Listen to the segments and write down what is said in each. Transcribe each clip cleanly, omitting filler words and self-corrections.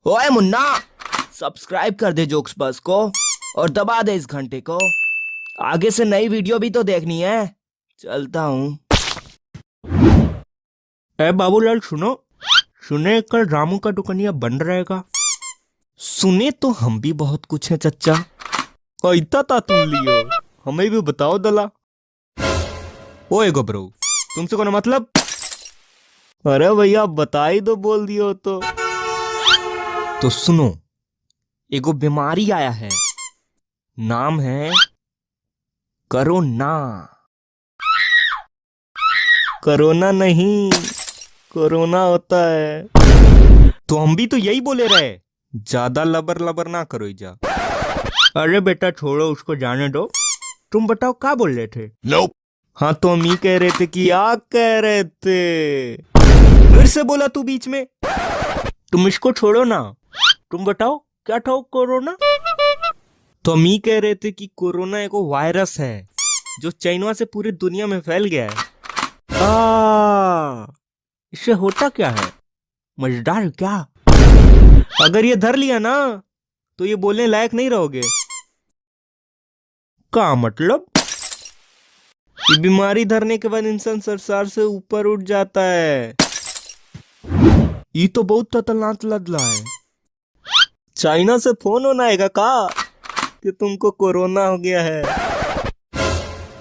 ओए मुन्ना, सब्सक्राइब कर दे जोक्स बस को और दबा दे इस घंटे को। आगे से नई वीडियो भी तो देखनी है। चलता हूँ। ए बाबूलाल सुनो, सुने कल रामू का दुकानिया बंद रहेगा। सुने तो हम भी बहुत कुछ है चच्चा। ऐता ता तुम लियो, हमें भी बताओ दला। ओए गोब्रो, तुमसे कौन मतलब? अरे भैया बता ही दो, बोल दियो तो सुनो, एगो बीमारी आया है, नाम है कोरोना। कोरोना नहीं, कोरोना होता है। तो हम भी तो यही बोले रहे, ज्यादा लबर लबर ना करो जा। अरे बेटा छोड़ो उसको, जाने दो। तुम बताओ क्या बोल रहे थे? nope. हाँ तो हम ही कह रहे थे कि क्या कह रहे थे? फिर से बोला तू बीच में। तुम इसको छोड़ो ना, तुम बताओ क्या था कोरोना? तो हम ही कह रहे थे कि कोरोना एक वायरस है जो चाइना से पूरी दुनिया में फैल गया है। इससे होता क्या है? मजेदार है क्या? अगर ये धर लिया ना तो ये बोलने लायक नहीं रहोगे। क्या मतलब? ये बीमारी धरने के बाद इंसान संसार से ऊपर उठ जाता है। ये तो बहुत खतरनाक लग रहा है। चाइना से फोन होना आएगा का कि तुमको कोरोना हो गया है?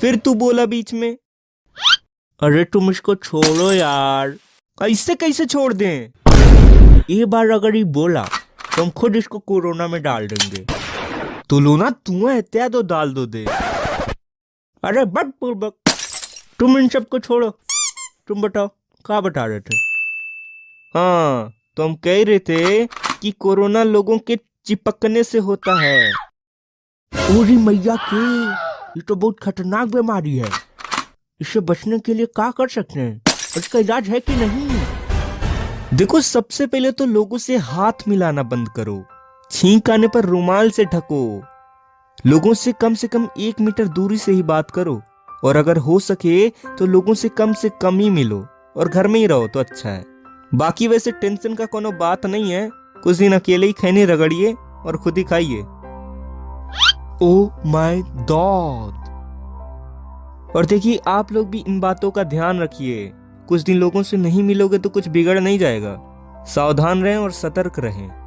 फिर तू बोला बीच में। अरे तुम इसको छोड़ो यार। कैसे कैसे छोड़ दें? ये बार अगर ये बोला तो हम खुद इसको कोरोना में डाल देंगे। तो लो ना, तू एहतियात तो डाल दो दे। अरे बट पूर्वक, तुम इन सबको छोड़ो। तुम बताओ क्या बता रहे थे? हाँ तो हम कह रहे थे कि कोरोना लोगों के चिपकने से होता है। पूरी मैया के, ये तो बहुत खतरनाक बीमारी है। इससे बचने के लिए क्या कर सकते हैं? इसका इलाज है कि नहीं? देखो, सबसे पहले तो लोगों से हाथ मिलाना बंद करो। छींक आने पर रुमाल से ढको। लोगों से कम 1 मीटर दूरी से ही बात करो। और अगर हो सके तो लोगों से कम ही मिलो और घर में ही रहो तो अच्छा है। बाकी वैसे टेंशन का कोनो बात नहीं है। कुछ दिन अकेले ही खैनी रगड़िए और खुद ही खाइए। Oh my God. और देखिए, आप लोग भी इन बातों का ध्यान रखिए। कुछ दिन लोगों से नहीं मिलोगे तो कुछ बिगड़ नहीं जाएगा। सावधान रहें और सतर्क रहें।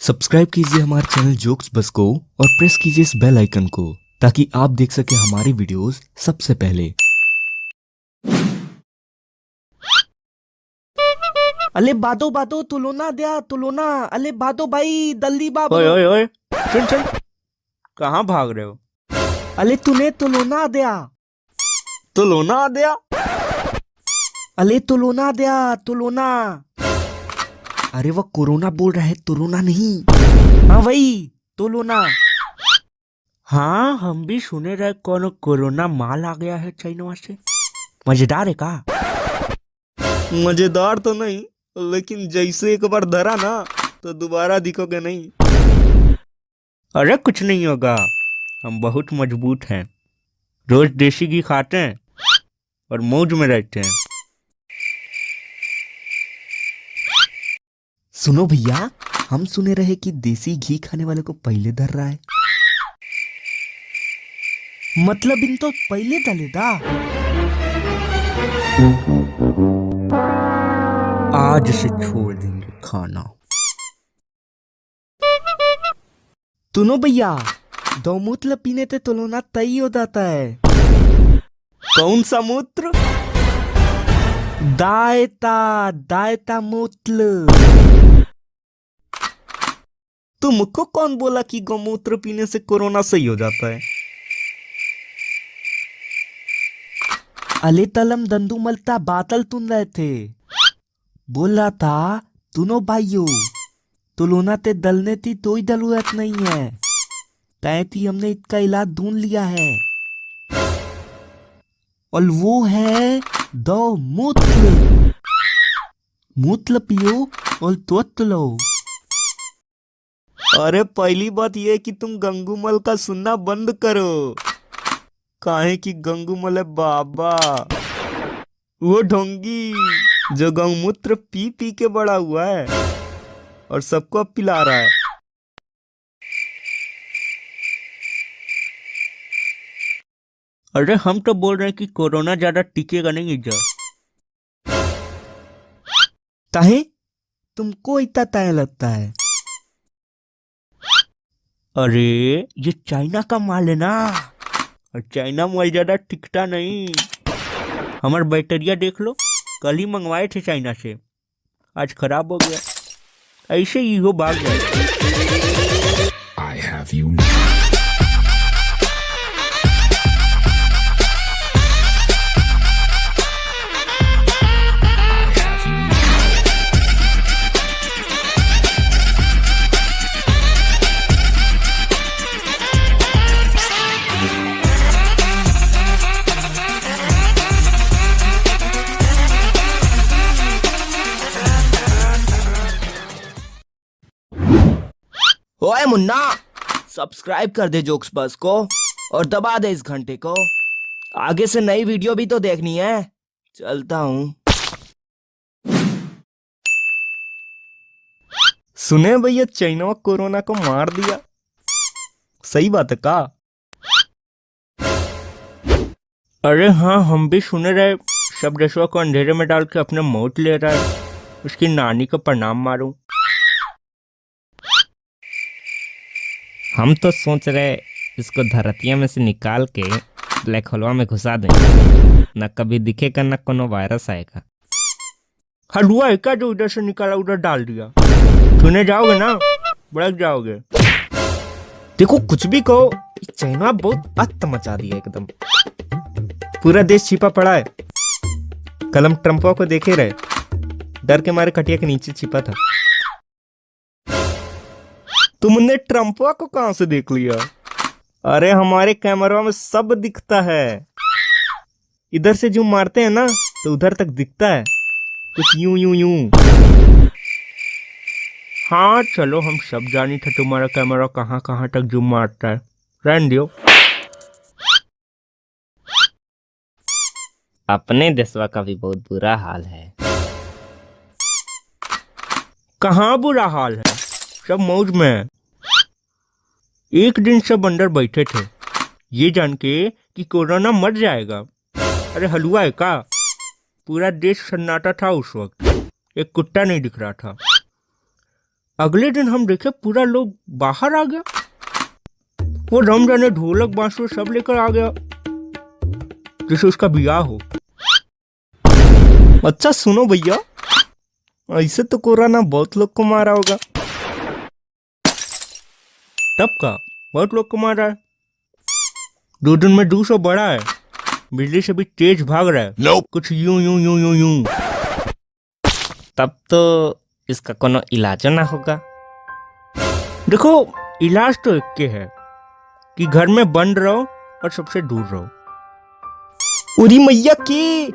सब्सक्राइब कीजिए हमारे चैनल जोक्स बस को और प्रेस कीजिए इस बेल आइकन को ताकि आप देख सके हमारी वीडियोस सबसे पहले। अले बादो बादो तुलोना दिया तुलोना। अले बादो भाई दल्दी बाबू। ओए ओए ओए, सुन सुन, कहाँ भाग रहे हो? अले तूने तुलोना दिया। तुलोना दिया? अले तुलोना दिया तुलोना। अरे वो कोरोना बोल रहा है, तुलोना नहीं। हाँ वही तुलोना। हाँ हम भी सुने रहे कौन कोरोना माल आ गया है चाइना से। मजेदार है का? मजेदार तो नहीं, लेकिन जैसे एक बार धरा ना तो दोबारा दिखोगे नहीं। अरे कुछ नहीं होगा, हम बहुत मजबूत हैं। रोज देसी घी खाते हैं और मौज में रहते हैं। सुनो भैया, हम सुने रहे कि देसी घी खाने वाले को पहले धर रहा है। मतलब इन तो पहले दलेदा। आज से छोड़ देंगे खाना। सुनो भैया, गौमूत्र पीने से तुलोना तय हो जाता है। कौन सा मूत्र? दायता दायता मूत्र। तुमको कौन बोला कि गौमूत्र पीने से कोरोना सही हो जाता है? अले तलम दंदू मलता बातल तुन रहे थे। बोल रहा था तुनो भाइयों, तुलोना ते दलने थी तो ही जरूरत नहीं है। कहती हमने इसका इलाज ढूंढ लिया है। और वो है दो मूत्र। मूत्र पियो और त्वत्र लो। अरे पहली बात ये है कि तुम गंगूमल का सुनना बंद करो। काहे कि गंगूमल है बाबा, वो ढोंगी जो गौमूत्र पी पी के बड़ा हुआ है और सबको अब पिला रहा है। अरे हम तो बोल रहे हैं कि कोरोना ज्यादा टिकेगा नहीं इधर। ताहे तुमको इतना ताया लगता है? अरे ये चाइना का माल है ना, और चाइना माल ज्यादा टिकता नहीं। हमार बैटरिया देख लो, कल ही मंगवाए थे चाइना से, आज खराब हो गया। ऐसे ही हो भाग जाए। I have you. ओए मुन्ना, सब्सक्राइब कर दे जोक्स बस को और दबा दे इस घंटे को। आगे से नई वीडियो भी तो देखनी है। चलता हूँ। सुने भैया, चाइना कोरोना को मार दिया। सही बात है का? अरे हाँ, हम भी सुने रहे। सब देशों को अंधेरे में डाल के अपने मौत ले रहा है। उसकी नानी को प्रणाम मारूं। हम तो सोच रहे इसको धरतिया में से निकाल के ब्लैक होलवा में घुसा दें, न कभी दिखेगा न कोनो वायरस आएगा। हलवा है क्या जो उधर से निकाला उधर डाल दिया? सुने जाओगे ना, भड़क जाओगे। देखो कुछ भी कहो, चाइना बहुत अत मचा दिया एकदम। पूरा देश छिपा पड़ा है। कल हम ट्रम्पा को देखे रहे, डर के मारे खटिया के नीचे छिपा था। तुमने ट्रम्पा को कहां से देख लिया? अरे हमारे कैमरा में सब दिखता है। इधर से जूम मारते हैं ना तो उधर तक दिखता है, कुछ यूं यूं यूं। हाँ चलो, हम सब जानी थे तुम्हारा कैमरा कहां कहां तक जूम मारता है। रहने दो। अपने देशवा का भी बहुत बुरा हाल है। कहाँ बुरा हाल है? सब मौज में है। एक दिन सब अंदर बैठे थे ये जान के कि कोरोना मर जाएगा। अरे हलवा है का? पूरा देश सन्नाटा था उस वक्त, एक कुत्ता नहीं दिख रहा था। अगले दिन हम देखे पूरा लोग बाहर आ गया। वो रमजान ढोलक बांसुरी सब लेकर आ गया, जैसे उसका ब्याह हो। अच्छा सुनो भैया, ऐसे तो कोरोना बहुत लोग को मारा होगा। तब का बहुत लोग को मारा है। 2 दिन में 200 बढ़ा है। बिजली से भी तेज भाग रहा है। Nope. कुछ यूं यूं यूं यूं यूं। तब तो इसका कोनो इलाज ना होगा। देखो इलाज तो एक के है कि घर में बंद रहो और सबसे दूर रहो। उरी मैया की।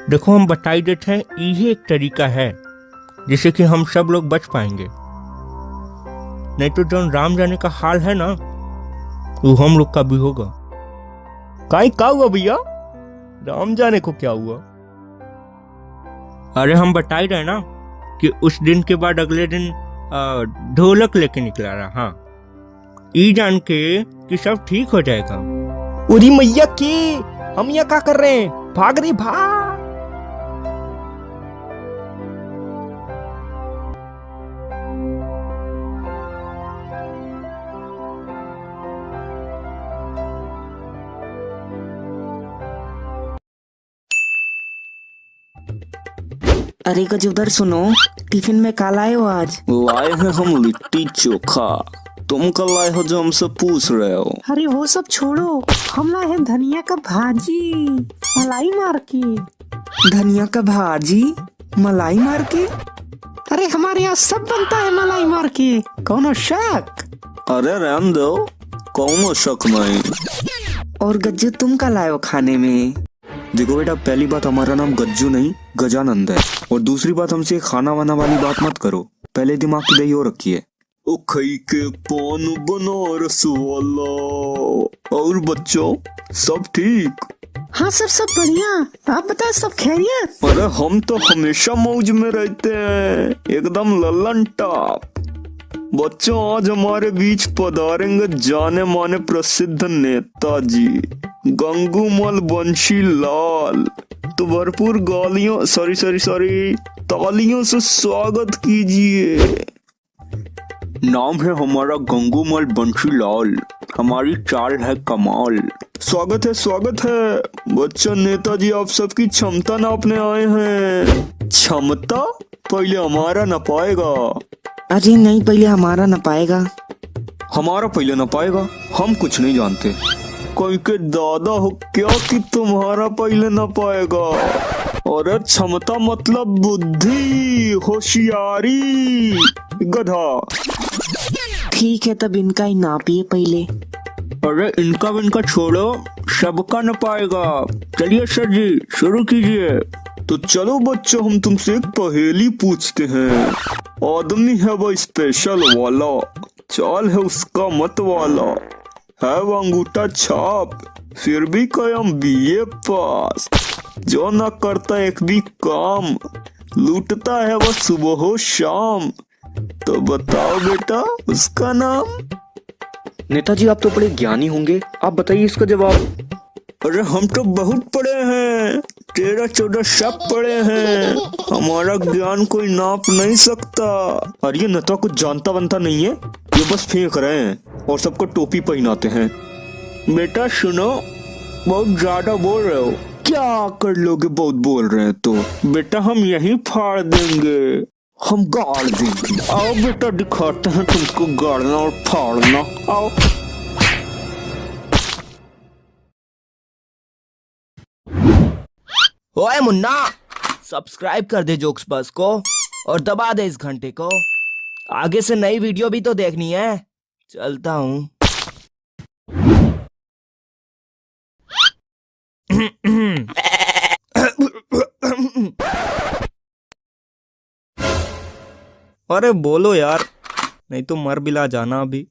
देखो हम बताई देते हैं, यही एक तरीका है जिससे कि हम सब लोग बच पाएंगे। नहीं तो जो राम जाने का हाल है ना, वो हम लोग का भी होगा। काई क्या हुआ भैया? राम जाने को क्या हुआ? अरे हम बता ही रहे ना कि उस दिन के बाद अगले दिन ढोलक लेके निकला रहा। हाँ, ई जान के कि सब ठीक हो जाएगा। उरी मैया की, हम यहाँ क्या कर रहे हैं? भाग रही भाग। अरे गजूदर सुनो, टिफिन में क्या लाए हो आज? लाए हैं हम लिट्टी चोखा। तुम कल लाए हो जो हमसे पूछ रहे हो? अरे वो सब छोड़ो, हम लाए हैं धनिया का भाजी मलाई मार के। धनिया का भाजी मलाई मार के? अरे हमारे यहाँ सब बनता है मलाई मार के, कौन शक? अरे रहने दो, कौनो शक नहीं। और गज्जू तुम का लाए हो खाने में? देखो बेटा, पहली बात हमारा नाम गज्जू नहीं गजानंद है, और दूसरी बात हमसे खाना वाना वाली बात मत करो, पहले दिमाग की दही हो रखी है। ओ खई के पान बनारस वाला। और बच्चों सब ठीक? हाँ सब बढ़िया। आप बताए सब खैरियत? अरे हम तो हमेशा मौज में रहते हैं, एकदम लल्लन टॉप। बच्चों आज हमारे बीच पधारेंगे जाने माने प्रसिद्ध नेताजी गंगूमल बंशी लाल। तो भरपूर गालियों सॉरी तालियों से स्वागत कीजिए। नाम है हमारा गंगूमल बंशी लाल, हमारी चाल है कमाल। स्वागत है बच्चों, नेताजी आप सबकी क्षमता नापने आए हैं। क्षमता पहले हमारा न पाएगा। अरे नहीं, पहले हमारा न पाएगा। हमारा पहले न पाएगा, हम कुछ नहीं जानते। कोई के दादा हो क्या कि तुम्हारा पहले न पाएगा? और क्षमता मतलब बुद्धि, होशियारी, गधा। ठीक है, तब इनका ही नापिए पहले। अरे इनका छोड़ो, सबका न पाएगा। चलिए सर जी शुरू कीजिए। तो चलो बच्चों, हम तुमसे एक पहेली पूछते हैं। आदमी है वो स्पेशल वाला, चाल है उसका मत वाला, है वो अंगूठा छाप, फिर भी कायम बीए पास, जो ना करता एक भी काम, लूटता है वो सुबह हो शाम। तो बताओ बेटा उसका नाम। नेताजी आप तो बड़े ज्ञानी होंगे, आप बताइए इसका जवाब। अरे हम तो बहुत पढ़े हैं, 13-14 सब पढ़े हैं, हमारा ज्ञान कोई नाप नहीं सकता। अरे ये नेता कुछ जानता बनता नहीं है, ये बस फेंक रहे हैं और सबको टोपी पहनाते हैं। बेटा सुनो, बहुत ज्यादा बोल रहे हो। क्या कर लोगे बहुत बोल रहे हैं तो? बेटा हम यही फाड़ देंगे, हम गाड़ देंगे। आओ बेटा दिखाते हैं तुमको गाड़ना और फाड़ना, आओ। ओए मुन्ना, सब्सक्राइब कर दे जोक्स बस को और दबा दे इस घंटे को। आगे से नई वीडियो भी तो देखनी है। चलता हूँ। अरे बोलो यार, नहीं तो मर बिला जाना अभी।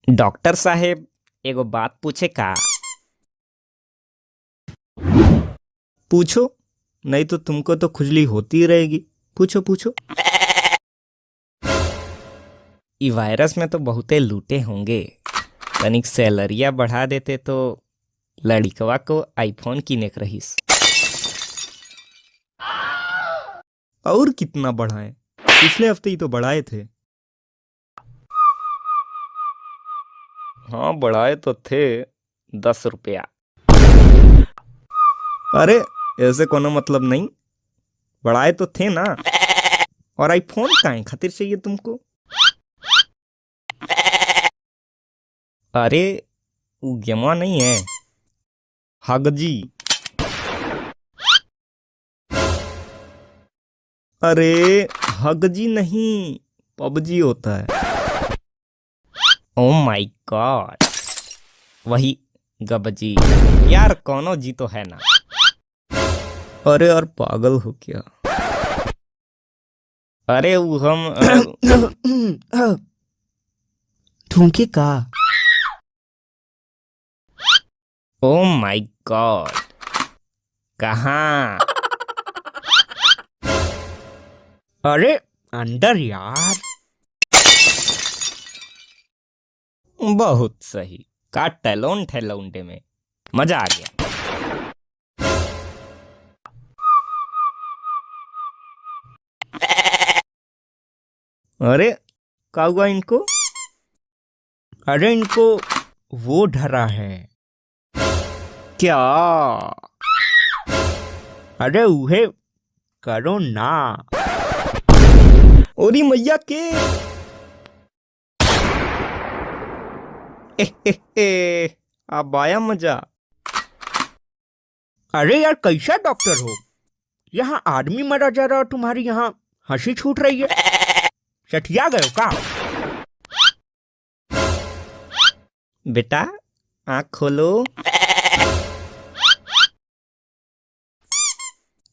डॉक्टर साहेब एगो बात पूछे का? पूछो, नहीं तो तुमको तो खुजली होती रहेगी। पूछो पूछो। ई वायरस में तो बहुते लूटे होंगे, तनिक सैलरिया बढ़ा देते तो लड़िकवा को आईफोन किने के रहीस। और कितना बढ़ाएं? पिछले हफ्ते ही तो बढ़ाए थे। हाँ बढ़ाए तो थे 10 रुपया। अरे ऐसे कोनो मतलब नहीं, बढ़ाए तो थे ना। और आईफोन काहे खातिर चाहिए तुमको? अरे वो गेमवा नहीं है, हगजी। अरे हगजी नहीं, पबजी होता है। ओ माय गॉड, वही गबजी। यार कोनो जी तो है ना। अरे यार पागल हो क्या? अरे वो हम ठूंके का। ओ माय गॉड, कहाँ? अरे अंदर यार। बहुत सही, का टैलोन ठेलौंडे में मजा आ गया। अरे क्या हुआ इनको? अरे इनको वो डरा है क्या? अरे उहे करो ना। ओरी मैया के। अब आया मजा। अरे यार कैसा डॉक्टर हो, यहाँ आदमी मरा जा रहा, तुम्हारी यहाँ हंसी छूट रही है। सठिया गए का? बेटा आँख खोलो।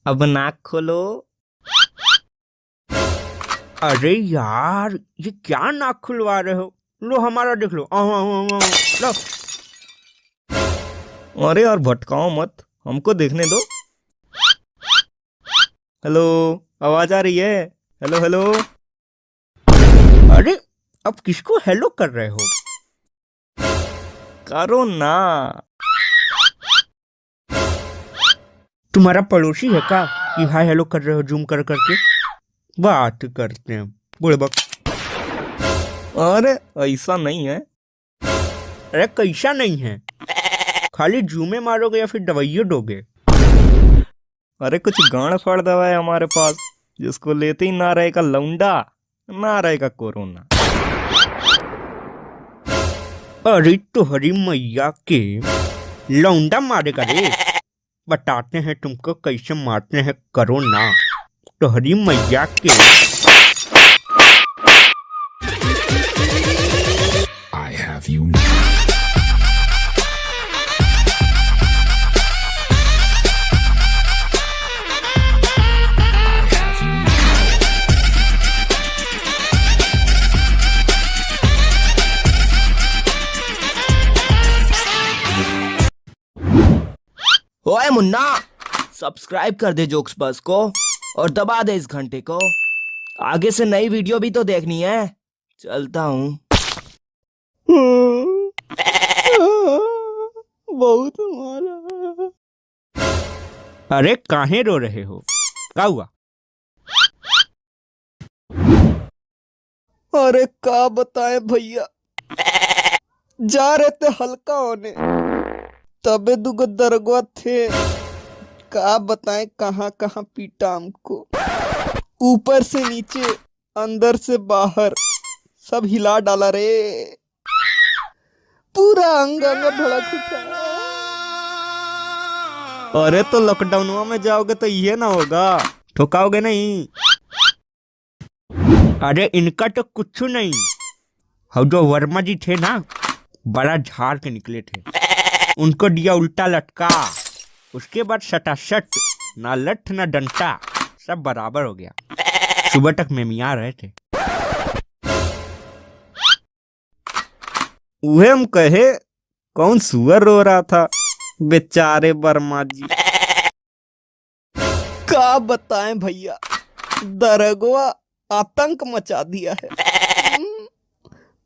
अब नाक खोलो। अरे यार, ये क्या नाक खुलवा रहे हो? लो हमारा देख लो। लो। अरे यार भटकाओ मत, हमको देखने दो। हेलो, आवाज आ रही है? Hello hello. अरे अब किसको हेलो कर रहे हो? करो ना। तुम्हारा पड़ोसी है क्या कि हाय हेलो कर रहे हो जूम कर करके? बात करते हैं बुढ़े बक। अरे ऐसा नहीं है। अरे कैसा नहीं है? खाली जूमे मारोगे या फिर दवाइयों दोगे? अरे कुछ गांड फाड़ दवा है हमारे पास, जिसको लेते ही ना रहेगा लौंडा, ना रहेगा कोरोना। अरे तो हरी मैया के लौंडा मारेगा रे। बताते हैं तुमको कैसे मारते हैं, करो ना। तो हरी मैया के। I have you now. I have you now. ओए मुन्ना, सब्सक्राइब कर दे जोक्स बस को और दबा दे इस घंटे को। आगे से नई वीडियो भी तो देखनी है। चलता हूँ। बहुत मारा। अरे काहे रो रहे हो? क्या हुआ? अरे का बताए भैया, जा रहे थे हल्का होने, तबे दुगो दरगवा थे। का बताएं कहाँ कहाँ पीटा हमको, ऊपर से नीचे अंदर से बाहर सब हिला डाला रे। पूरा अंग अंग धड़क उठा। अरे तो लॉकडाउन में जाओगे तो ये ना होगा, ठोकाओगे नहीं? अरे इनका तो कुछ नहीं। हम जो वर्मा जी थे ना, बड़ा झाड़ के निकले थे, उनको दिया उल्टा लटका। उसके बाद सटासट, ना लठ ना डंटा, सब बराबर हो गया। सुबह तक मेमिया रहे थे। उहे हम कहे, कौन सुअर रो रहा था बेचारे वर्मा जी। का बताएं भैया, दरगवा आतंक मचा दिया है।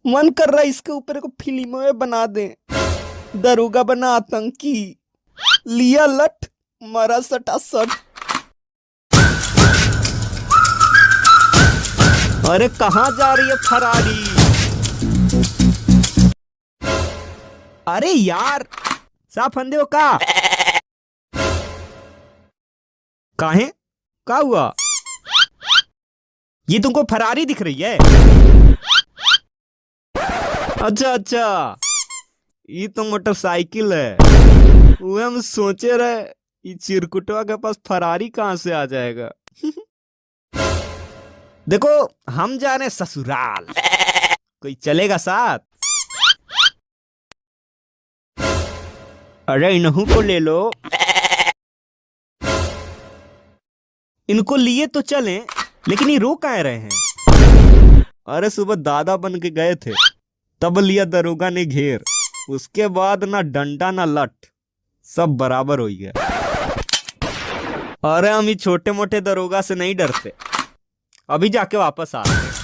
मन कर रहा है इसके ऊपर को फिल्म में बना दें। दरोगा बना आतंकी, लिया लठ, मरा सटासट। अरे कहाँ जा रही है फरारी? अरे यार, साफ अंधे हो का? काहे? क्या हुआ? ये तुमको फरारी दिख रही है? अच्छा अच्छा, ये तो मोटरसाइकिल है। वो हम सोचे रहे ये चिरकुटवा के पास फरारी कहाँ से आ जाएगा। देखो, हम जा रहे हैं ससुराल, कोई चलेगा साथ? अरे इन्हों को ले लो। इनको लिए तो चलें, लेकिन ये रो काहे रहे हैं? अरे सुबह दादा बन के गए थे, तब लिया दरोगा ने घेर। उसके बाद ना डंडा ना लठ, सब बराबर हो गया। अरे हम ये छोटे मोटे दरोगा से नहीं डरते, अभी जाके वापस आ रहे।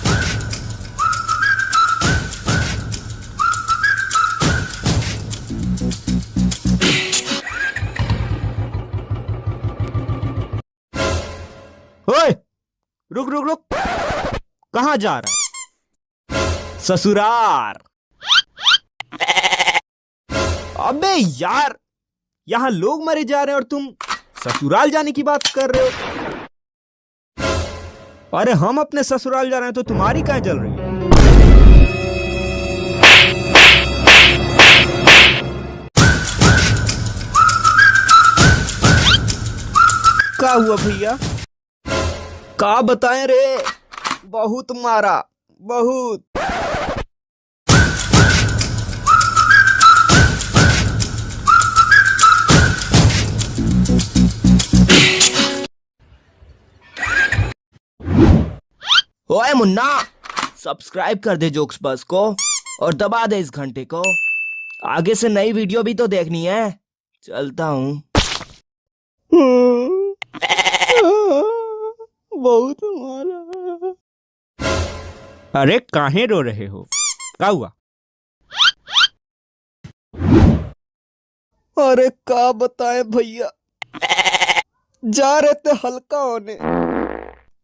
ओए, रुक रुक रुक, कहाँ जा रहा है? ससुराल। अबे यार, यहाँ लोग मरे जा रहे हैं और तुम ससुराल जाने की बात कर रहे हो। अरे हम अपने ससुराल जा रहे हैं तो तुम्हारी क्या जल रही है? क्या हुआ भैया? का बताएं रे, बहुत मारा, बहुत। ओए मुन्ना, सब्सक्राइब कर दे जोक्स बस को और दबा दे इस घंटे को। आगे से नई वीडियो भी तो देखनी है। चलता हूँ। बहुत मारा। अरे काहे रो रहे हो? क्या हुआ? अरे का बताएं भैया, जा रहे थे हल्का होने,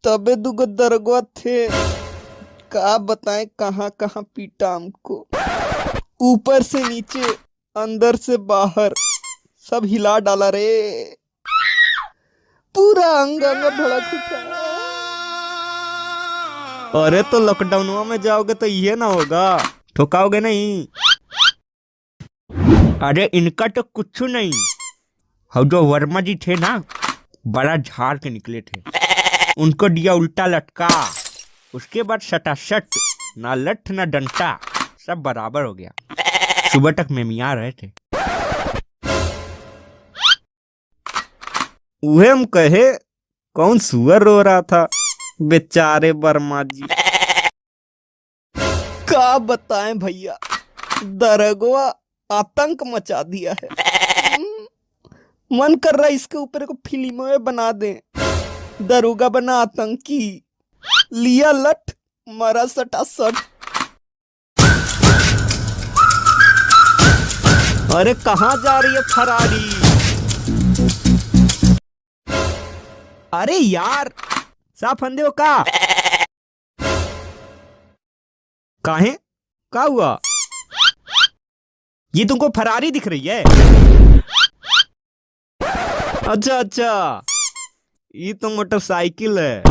तबे दुगो दरगवा थे। का बताएं कहाँ कहाँ पीटा हमको, ऊपर से नीचे अंदर से बाहर सब हिला डाला रे। पूरा अंग अंग धड़क उठा। अरे तो लॉकडाउन में जाओगे तो ये ना होगा, ठोकाओगे नहीं? अरे इनका तो कुछ नहीं। हम जो वर्मा जी थे ना, बड़ा झाड़ के निकले थे, उनको दिया उल्टा लटका। उसके बाद सटासट, ना लठ ना डंटा, सब बराबर हो गया। सुबह तक मेमिया रहे थे। उहे हम कहे, कौन सुअर रो रहा था? बेचारे वर्मा जी। का बताएं भैया, दरगवा आतंक मचा दिया है। मन कर रहा है इसके ऊपर को फिल्म में बना दें। दरोगा बना आतंकी, लिया लठ, मरा सटासट। अरे कहाँ जा रही है फरारी? अरे यार, साफ अंधे हो का? काहे? का हुआ? ये तुमको फरारी दिख रही है? अच्छा अच्छा, ये तो मोटरसाइकिल है।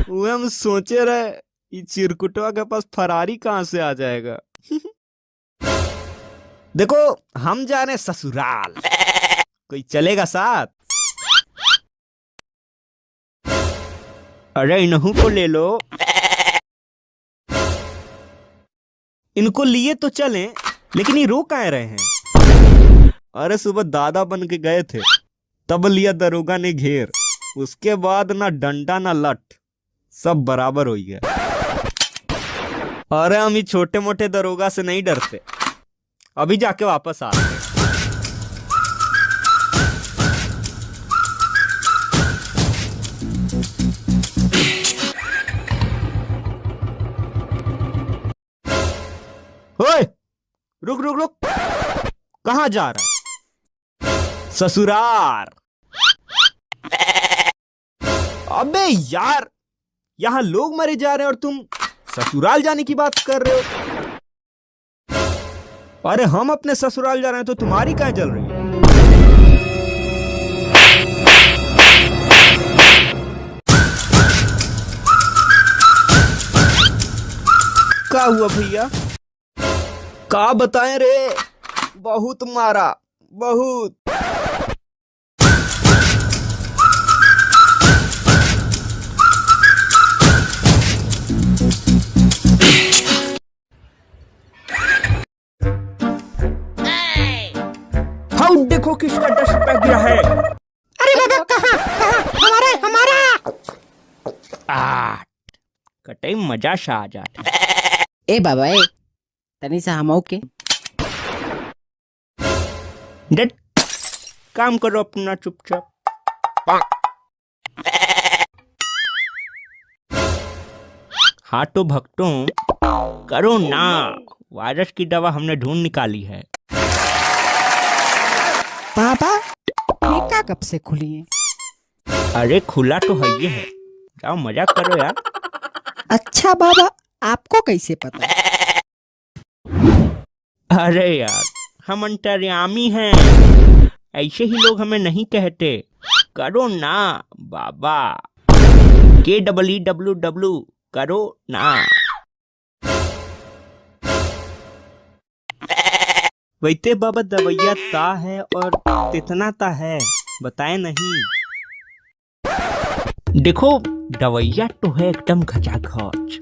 वो हम सोचे रहे, ये चिरकुटवा के पास फरारी कहाँ से आ जाएगा। देखो, हम जा रहे ससुराल, कोई चलेगा साथ? अरे इन्हू को ले लो। इनको लिए तो चलें, लेकिन ये रो काहे रहे हैं? अरे सुबह दादा बन के गए थे, तब लिया दरोगा ने घेर। उसके बाद ना डंडा ना लठ, सब बराबर हो गया। अरे हम ये छोटे मोटे दरोगा से नहीं डरते, अभी जाके वापस आ रहे हैं। ओए, रुक रुक रुक, कहाँ जा रहा है? ससुराल। अबे यार, यहाँ लोग मरे जा रहे हैं और तुम ससुराल जाने की बात कर रहे हो। अरे हम अपने ससुराल जा रहे हैं तो तुम्हारी क्या चल रही है? क्या हुआ भैया? का बताएं रे, बहुत मारा, बहुत। हाँ देखो किसका 10 रुपया गिरा है। अरे बाबा, कहाँ कहाँ? हमारा हमारा। कटई मजा सा आ जाता। ए बाबा, ए तनी सा हमऊ के। डट, काम करो अपना चुपचाप। हाँ तो भक्तों, करो ना, वायरस की दवा हमने ढूंढ निकाली है। बाबा, ठेका कब से खुली है? अरे खुला तो है ये है, जाओ मजा करो यार। अच्छा बाबा, आपको कैसे पता? अरे यार, हम अंतर्यामी हैं, ऐसे ही लोग हमें नहीं कहते। करो ना बाबा, KWWW करो ना। वैसे बाबा दवैया ता है और तितना ता है, बताए नहीं। देखो दवैया तो है एकदम खचाखच,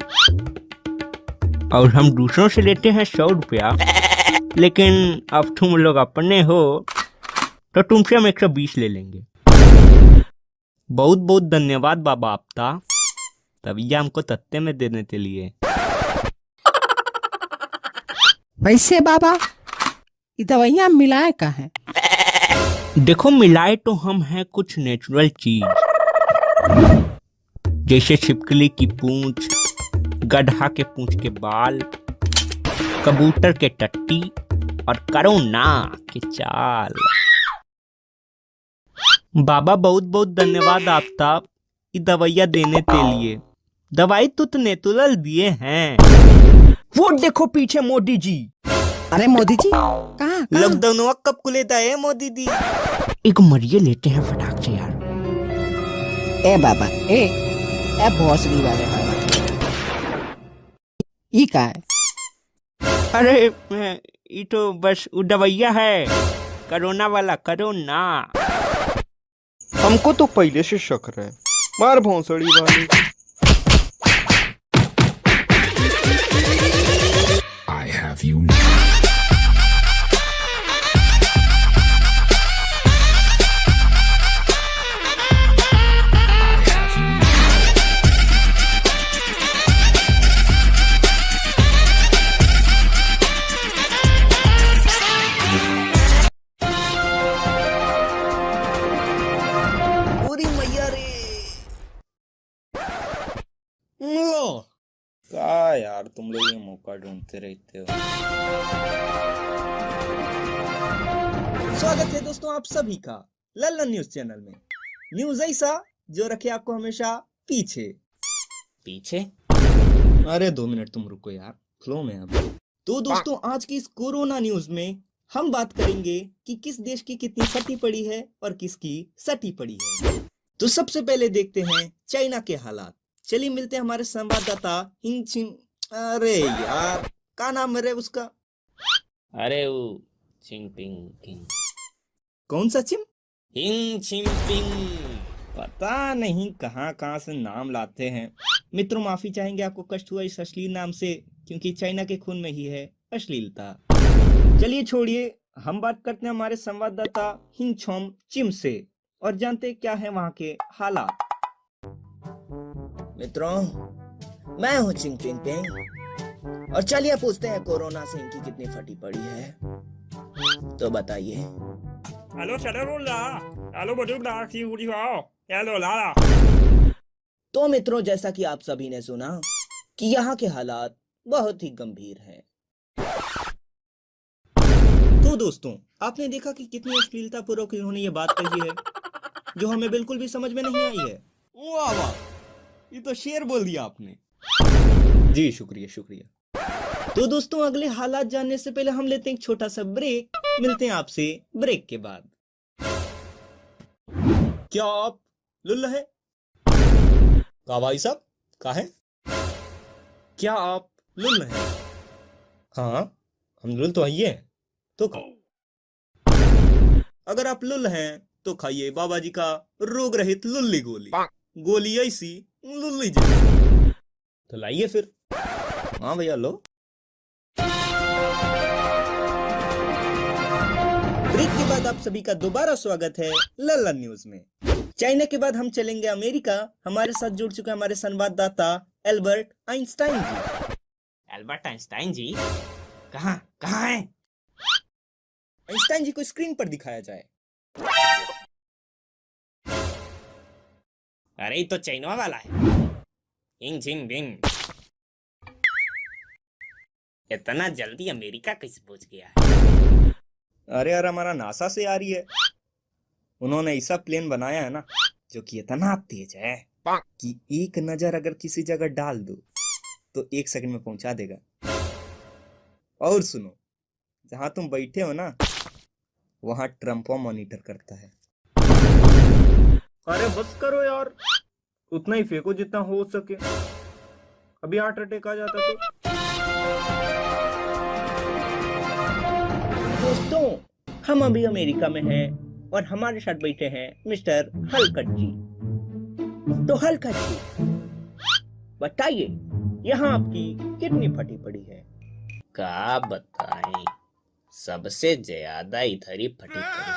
और हम दूसरों से लेते हैं 100 रुपया, लेकिन अब तुम लोग अपने हो तो तुमसे हम 120 ले लेंगे। बहुत बहुत धन्यवाद बाबा आपका। तभी हमको तत्ते में देने के लिए। वैसे बाबा ये दवाइयाँ मिलाए का है? देखो मिलाए तो हम हैं कुछ नेचुरल चीज, जैसे छिपकली की पूंछ, गधा के पूंछ के बाल, कबूतर के टट्टी और करोना के चाल। बाबा बहुत बहुत धन्यवाद आपका ये दवाइयाँ देने के लिए। दवाई तो नेचुरल दिए हैं। वो देखो पीछे मोदी जी। अरे मोदी जी कहाँ? लॉकडाउन कब खुलेता है मोदी जी? एक मरिए लेते हैं फटाक से यार। ए बाबा ए भोसड़ी वाले बाबा ये का है? अरे ये तो बस वो दवाइया है, कोरोना वाला कोरोना। हमको तो पहले से शक रहा है, मार भोंसड़ी वाली। I have you now. पूरी मैया रे। लो का यार, तुम लोग ये मौका ढूंढते रहते हो। स्वागत है दोस्तों आप सभी का लल्लन न्यूज चैनल में। न्यूज ऐसा जो रखे आपको हमेशा पीछे पीछे। अरे 2 मिनट तुम रुको यार, फ्लो में अब। तो दोस्तों आज की इस कोरोना न्यूज में हम बात करेंगे कि किस देश की कितनी फटी पड़ी है और किसकी सटी पड़ी है। तो सबसे पहले देखते हैं चाइना के हालात। चलिए मिलते हैं हमारे संवाददाता हिंग छिंग। अरे यार क्या नाम है रे उसका? अरे वो चिंगपिंग किंग। कौन सा चिम? हिंग चिंगपिंग। पता नहीं कहाँ कहाँ से नाम लाते हैं। मित्रों माफी चाहेंगे आपको कष्ट हुआ इस अश्लील नाम से, क्योंकि चाइना के खून में ही है अश्लीलता। चलिए छोड़िए, हम बात करते हैं हमारे संवाददाता हिंग छोम चिम से और जानते हैं क्या है वहाँ के हालात। मित्रों मैं हूँ चिंग पिंग पिंग और चलिए पूछते हैं कोरोना से इनकी कितनी फटी पड़ी है। तो बताइए। Alo, Shadowla. Alo, Badubla, Kiwao. Hello, Lala. तो मित्रों जैसा कि आप सभी ने सुना कि यहाँ के हालात बहुत ही गंभीर हैं। तो दोस्तों आपने देखा कि कितनी अश्लीलता पूर्वक इन्होंने ये बात कही है जो हमें बिल्कुल भी समझ में नहीं आई है। वाह वाह, ये तो शेर बोल दिया आपने। जी शुक्रिया शुक्रिया। तो दोस्तों अगले हालात जानने से पहले हम लेते हैं एक छोटा सा ब्रेक। मिलते हैं आपसे ब्रेक के बाद। क्या आप लुल्ल है? का भाई साहब का है? क्या आप लुल्ल हैं? हाँ हम लुल्ल तो आइए तो खाओ। अगर आप लुल्ल हैं तो खाइए बाबा जी का रोग रहित लुल्ली गोली। गोली ऐसी लुल्ली जैसी। तो लाइए फिर। हाँ भैया लो। ब्रेक के बाद आप सभी का दोबारा स्वागत है लल्लन न्यूज में। चाइना के बाद हम चलेंगे अमेरिका। हमारे साथ जुड़ चुके हमारे संवाददाता एल्बर्ट आइंस्टाइन जी। एल्बर्ट आइंस्टाइन जी कहाँ कहाँ है? आइंस्टाइन जी को स्क्रीन पर दिखाया जाए। अरे ये तो चाइना वाला है। हिंग छिंग बिंग। इतना जल्दी अमेरिका कैसे पहुंच गया है? अरे यार हमारा नासा से आ रही है। उन्होंने ऐसा प्लेन बनाया है ना जो कि इतना तेज है कि एक नजर अगर किसी जगह डाल दो तो 1 सेकंड में पहुंचा देगा। और सुनो, जहां तुम बैठे हो ना वहां ट्रम्पो मॉनिटर करता है। अरे बस करो यार, उतना ही फेंको जितना हो सके। अभी हार्ट अटैक आ जाता तो। दोस्तों हम अभी अमेरिका में हैं और हमारे साथ बैठे हैं मिस्टर हलकट जी। तो हलकट जी बताइए यहाँ आपकी कितनी फटी पड़ी है? क्या बताएं, सबसे ज्यादा इधर ही फटी पड़ी।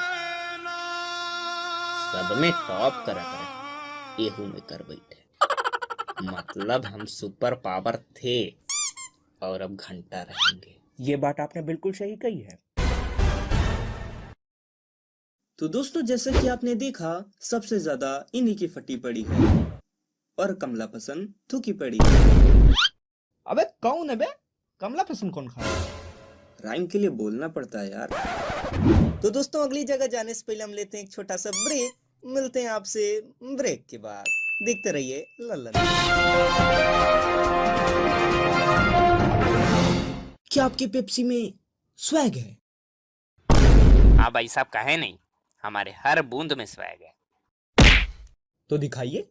सब में टॉप करा कर एहू में कर बैठे। मतलब हम सुपर पावर थे और अब घंटा रहेंगे। ये बात आपने बिल्कुल सही कही है। तो दोस्तों जैसा कि आपने देखा सबसे ज्यादा इन्हीं की फटी पड़ी है और कमला पसंद थूकी पड़ी है। अबे कौन है बे? कमला पसंद कौन खा? राइम के लिए बोलना पड़ता है यार। तो दोस्तों अगली जगह जाने से पहले हम लेते हैं एक छोटा सा ब्रेक। मिलते हैं आपसे ब्रेक के बाद। देखते रहिए लल्लन। क्या आपकी पेप्सी में स्वैग है? हाँ भाई साहब, कहे नहीं, हमारे हर बूंद में स्वैग है। तो दिखाइए।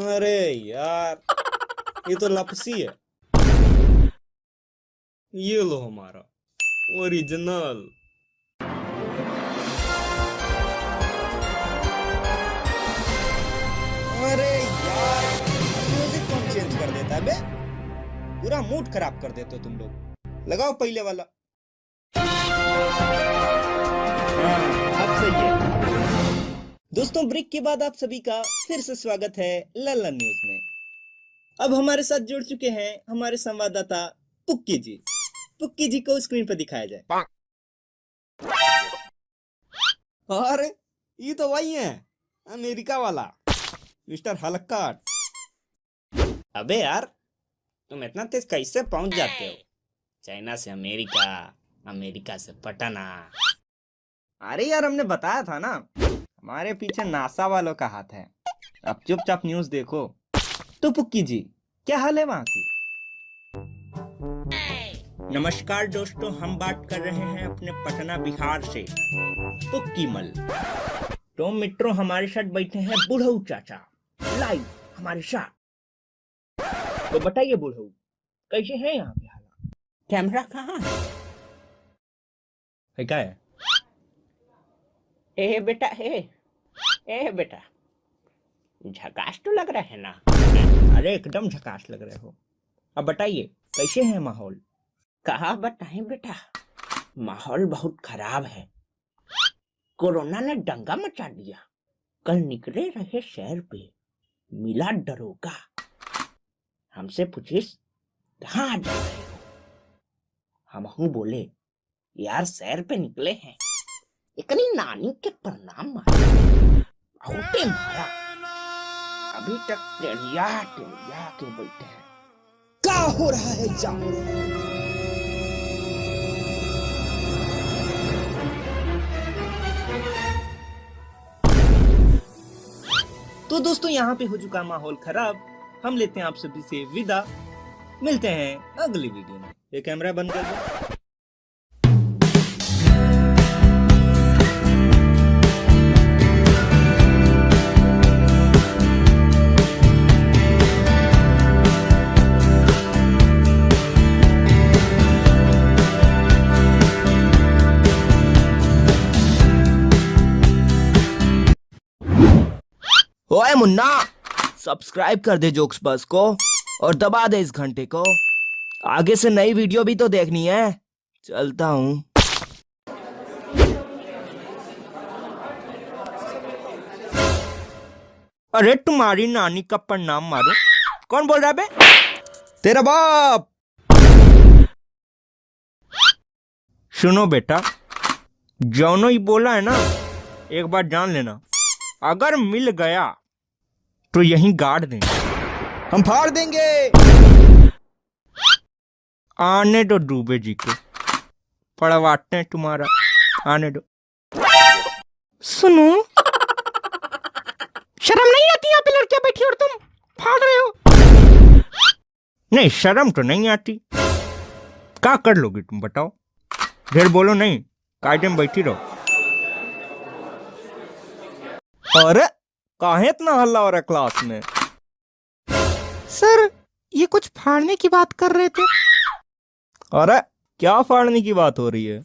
अरे यार ये तो लपसी है। ये लो हमारा ओरिजिनल। अरे यार म्यूजिक कौन चेंज कर देता है बे? पूरा मूड खराब कर देते हो तुम लोग। लगाओ पहले वाला। हाँ अब सही है। दोस्तों ब्रेक के बाद आप सभी का फिर से स्वागत है लल्लन न्यूज में। अब हमारे साथ जुड़ चुके हैं हमारे संवाददाता पुक्की जी। पुक्की जी को स्क्रीन पर दिखाया जाए। अरे ये तो वही है, अमेरिका वाला मिस्टर हलक्काट। अबे यार, तुम इतना तेज कैसे पहुंच जाते हो? चाइना से अमेरिका, अमेरिका से पटना। अरे यार हमने बताया था ना, हमारे पीछे नासा वालों का हाथ है। अब चुपचाप न्यूज देखो। तो पुक्की जी क्या हाल है वहां की? नमस्कार दोस्तों, हम बात कर रहे हैं अपने पटना बिहार से पुक्की मल। तो मित्रों हमारे साथ बैठे हैं बुढ़ऊ चाचा लाइव हमारे साथ। तो बताइए बुढ़ऊ, कैसे हैं यहाँ पे हालात? कैमरा कहाँ है? क्या है? ए बेटा, ए बेटा, झकास तो लग रहा है ना? अरे एकदम झकास लग रहे हो। अब बताइए कैसे है माहौल? कहा बताएं बेटा, माहौल बहुत खराब है। कोरोना ने दंगा मचा दिया। कल निकले रहे शहर पे, मिला दरोगा। हमसे पूछे कहाँ जा रहे हो? हम बोले यार शहर पे निकले हैं, इतनी नानी के प्रणाम मारे, बहुते मारा। अभी तक टेढ़िया के बैठे हैं। क्या हो रहा है जामुन? तो दोस्तों यहाँ पे हो चुका माहौल खराब। हम लेते हैं आप सभी से विदा। मिलते हैं अगली वीडियो में। ये कैमरा बंद कर दो। ओए मुन्ना, सब्सक्राइब कर दे जोक्स बस को और दबा दे इस घंटे को। आगे से नई वीडियो भी तो देखनी है। चलता हूँ। अरे तुम्हारी नानी का प्रणाम मारो। कौन बोल रहा है बे? तेरा बाप। सुनो बेटा, जौनो ही बोला है ना, एक बार जान लेना, अगर मिल गया तो यहीं गाड़ देंगे। हम फाड़ देंगे। आने दो डूबे जी को, पड़वाते हैं तुम्हारा। आने दो। सुनो, शर्म नहीं आती यहाँ पे लड़कियां बैठी और तुम फाड़ रहे हो? नहीं शर्म तो नहीं आती। क्या कर लोगी तुम बताओ? ढेर बोलो नहीं, कायदे में बैठी रहो। अरे काहे इतना हल्ला हो रहा है क्लास में? सर, ये कुछ फाड़ने की बात कर रहे थे। अरे क्या फाड़ने की बात हो रही है?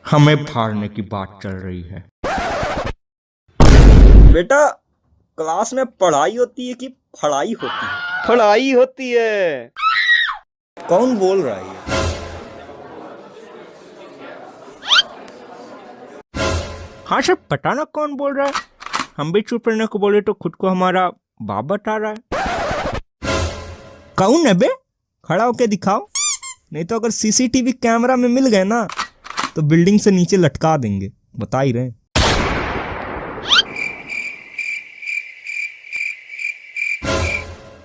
हमें फाड़ने की बात चल रही है। बेटा क्लास में पढ़ाई होती है कि फड़ाई होती है? फड़ाई होती है। कौन बोल रहा है? हाँ सर, पता ना कौन बोल रहा है। हम भी चुप रहने को बोले तो खुद को हमारा बाप बता रहा है। कौन है बे? खड़ा होके दिखाओ, नहीं तो अगर सीसीटीवी कैमरा में मिल गए ना तो बिल्डिंग से नीचे लटका देंगे, बता ही रहे।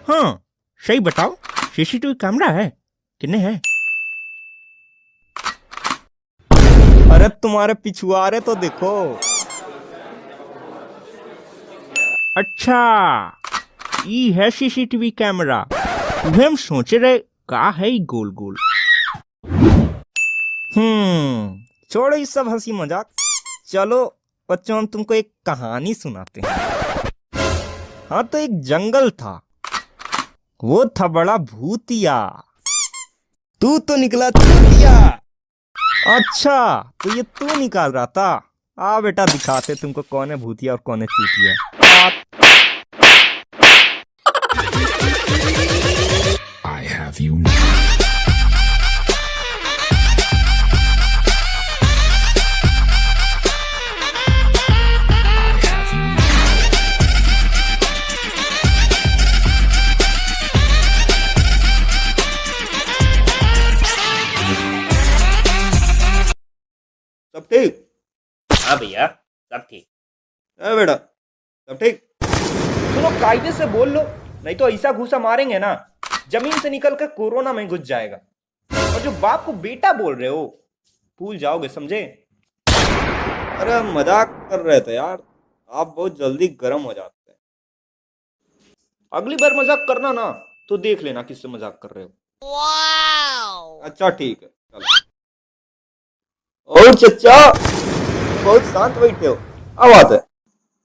हाँ सही बताओ, सीसीटीवी कैमरा है? कितने है? अरे तुम्हारे पिछुआरे तो देखो। अच्छा, ये है सीसीटीवी कैमरा। वह हम सोचे रहे का है ये गोल गोल। छोड़ो ये सब हंसी मजाक। चलो बच्चों, हम तुमको एक कहानी सुनाते हैं। हाँ तो एक जंगल था, वो था बड़ा भूतिया। तू तो निकला चूतिया। अच्छा, तो ये तू निकाल रहा था। आ बेटा, दिखाते तुमको कौन है भूतिया और कौन है चूतिया। I have you now. I have you now. सब ठीक? हाँ भैया, सब ठीक। है बेटा, सब ठीक? सुनो, कायदे से बोल लो, नहीं तो ऐसा घूसा मारेंगे ना जमीन से निकल कर कोरोना में घुस जाएगा। और जो बाप को बेटा बोल रहे हो भूल जाओगे, समझे? अरे हम मजाक कर रहे थे यार, आप बहुत जल्दी गर्म हो जाते हैं। अगली बार मजाक करना ना तो देख लेना किससे मजाक कर रहे हो। अच्छा ठीक है, चलो। और चचा, बहुत शांत बैठे हो, क्या बात है?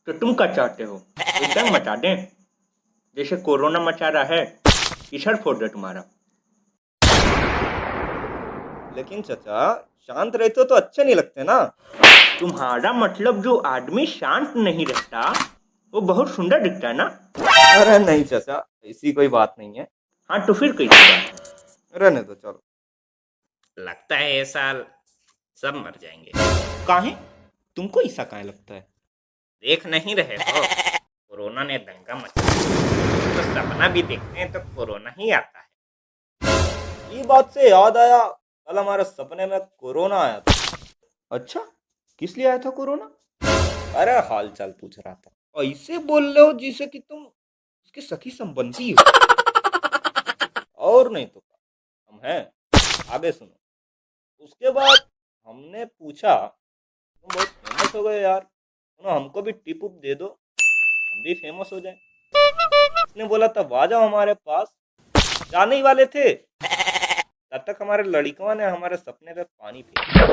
तो तुम क्या चाहते हो? एकदम मचा दें जैसे कोरोना मचा रहा है? इशर फोड़ दे तुम्हारा। लेकिन चचा, शांत रहते हो तो अच्छे नहीं लगते ना। तुम्हारा मतलब जो आदमी शांत नहीं रहता वो बहुत सुंदर दिखता है ना? अरे नहीं चचा, ऐसी कोई बात नहीं है। हाँ तो फिर कैसी बात है? रहने दो, चलो। लगता है ये साल सब मर जाएंगे। काहे? तुमको ऐसा काहे लगता है? देख नहीं रहे हो, कोरोना ने दंगा मचा दिया। तो सपना भी देखते हैं तो कोरोना ही आता है। ये बात से याद आया, कल हमारे सपने में कोरोना आया था। अच्छा, किस लिए आया था कोरोना? अरे हाल चाल पूछ रहा था। ऐसे बोल रहे हो जैसे कि तुम उसके सखी संबंधी हो। और नहीं तो हम हैं, आगे सुनो। उसके बाद हमने पूछा, तुम बहुत फेमस हो गए यार, सुनो हमको भी टिप उप दे दो, हम भी फेमस हो जाए। उसने बोला तब आ जाओ हमारे पास। जाने ही वाले थे, तब तक हमारे लड़कियों ने हमारे सपने पे पानी फेंका।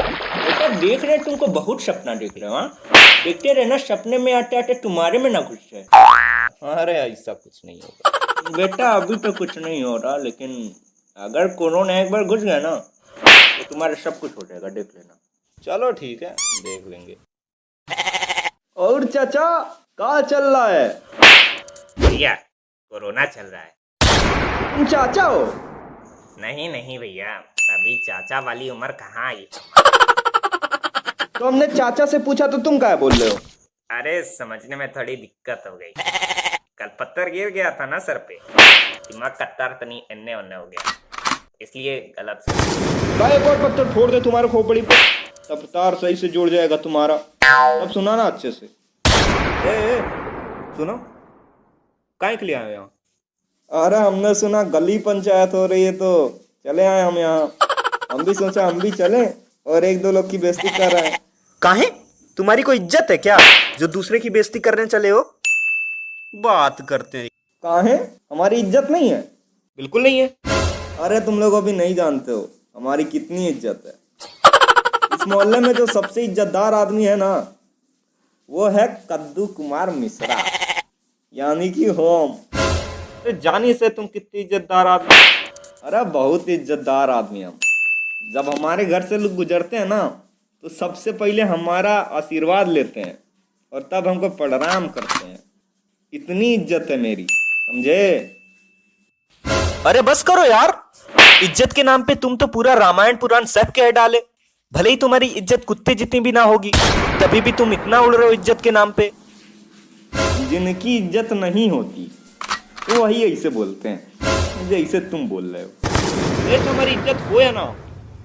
बेटा देख रहे तुमको बहुत सपना देख रहे हो। हाँ, देखते रहना, सपने में आते आते तुम्हारे में ना घुस जाए। अरे ऐसा कुछ नहीं होगा बेटा, अभी तो कुछ नहीं हो रहा, लेकिन अगर कोरोना एक बार घुस गया ना तो तुम्हारे सब कुछ हो जाएगा, देख लेना। चलो ठीक है, देख लेंगे। और चाचा, क्या चल रहा है? भैया, कोरोना चल रहा है। तुम चाचा हो? नहीं नहीं भैया, अभी चाचा वाली उम्र कहाँ आई। तो हमने चाचा से पूछा तो तुम क्या बोल रहे हो? अरे समझने में थोड़ी दिक्कत हो गई। कल पत्थर गिर गया था ना सर पे, दिमाग का तार तनी एन्ने ओन्ने हो गया, इसलिए गलत से। एक और पत्थर फोड़ दे तुम्हारे खोपड़ी पे, तब तार सही से जुड़ जाएगा तुम्हारा। अब सुना ना अच्छे से। ए, सुनो, काहे के लिए आए यहाँ? अरे हमने सुना गली पंचायत हो रही है तो चले आए हम यहाँ। हम भी सोचा हम भी चले और एक दो लोग की बेइज्जती कर रहे हैं। काहे? तुम्हारी कोई इज्जत है क्या जो दूसरे की बेइज्जती करने चले हो? बात करते हैं। काहे? हमारी इज्जत नहीं है? बिल्कुल नहीं है। अरे तुम लोग अभी नहीं जानते हो हमारी कितनी इज्जत है। इस मोहल्ले में जो सबसे इज्जतदार आदमी है ना, वो है कद्दू कुमार मिश्रा, यानी कि होम। जानी से तुम कितनी इज्जतदार आदमी? अरे बहुत इज्जतदार आदमी हम। जब हमारे घर से लोग गुजरते हैं ना तो सबसे पहले हमारा आशीर्वाद लेते हैं और तब हमको प्रणाम करते हैं। इतनी इज्जत है मेरी, समझे? अरे बस करो यार, इज्जत के नाम पे तुम तो पूरा रामायण पुराण सब कह डाले। भले ही तुम्हारी इज्जत कुत्ते जितनी भी ना होगी, तभी भी तुम इतना उड़ रहे हो इज्जत के नाम पे। जिनकी इज्जत नहीं होती वो वही ऐसे बोलते हैं जैसे तुम बोल रहे हो। ये तुम्हारी इज्जत हो या ना हो,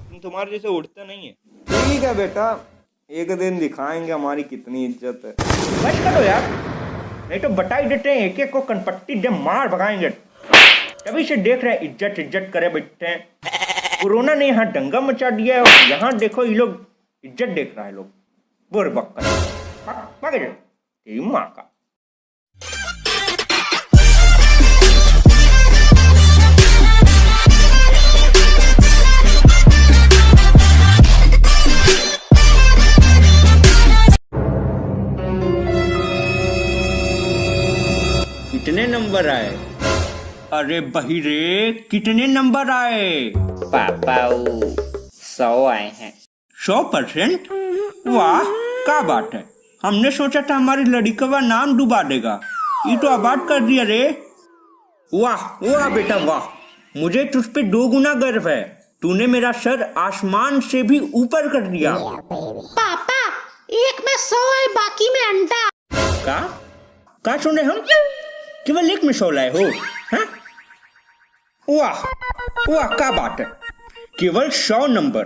तुम तुम्हारे जैसे उड़ते नहीं है। ठीक है बेटा, एक दिन दिखाएंगे हमारी कितनी इज्जत है। बस करो यार, नहीं तो बता ही देते हैं, एक एक को कनपट्टी दे मार भगाएंगे। तभी से देख रहे हैं इज्जत इज्जत करे बैठते हैं। कोरोना ने यहाँ दंगा मचा दिया है और यहाँ देखो ये लोग इज्जत देख रहा है। लोग बोर बक्कर तेरी माँ का। कितने नंबर आए? अरे बहिरे, कितने नंबर आए? पापा 100 आए हैं। 100%? वाह, क्या बात है। हमने सोचा था हमारी लड़की का नाम डुबा देगा, ये तो आबाद कर दिया रे। वाह वाह बेटा वाह, मुझे तुझ पे 2 गुना गर्व है। तूने मेरा सर आसमान से भी ऊपर कर दिया। पापा, एक में 100 है, बाकी में अंडा। का सुने हम? केवल एक में 100 लाए हो? हाँ? वाह वाह, क्या बात है। केवल 100 नंबर,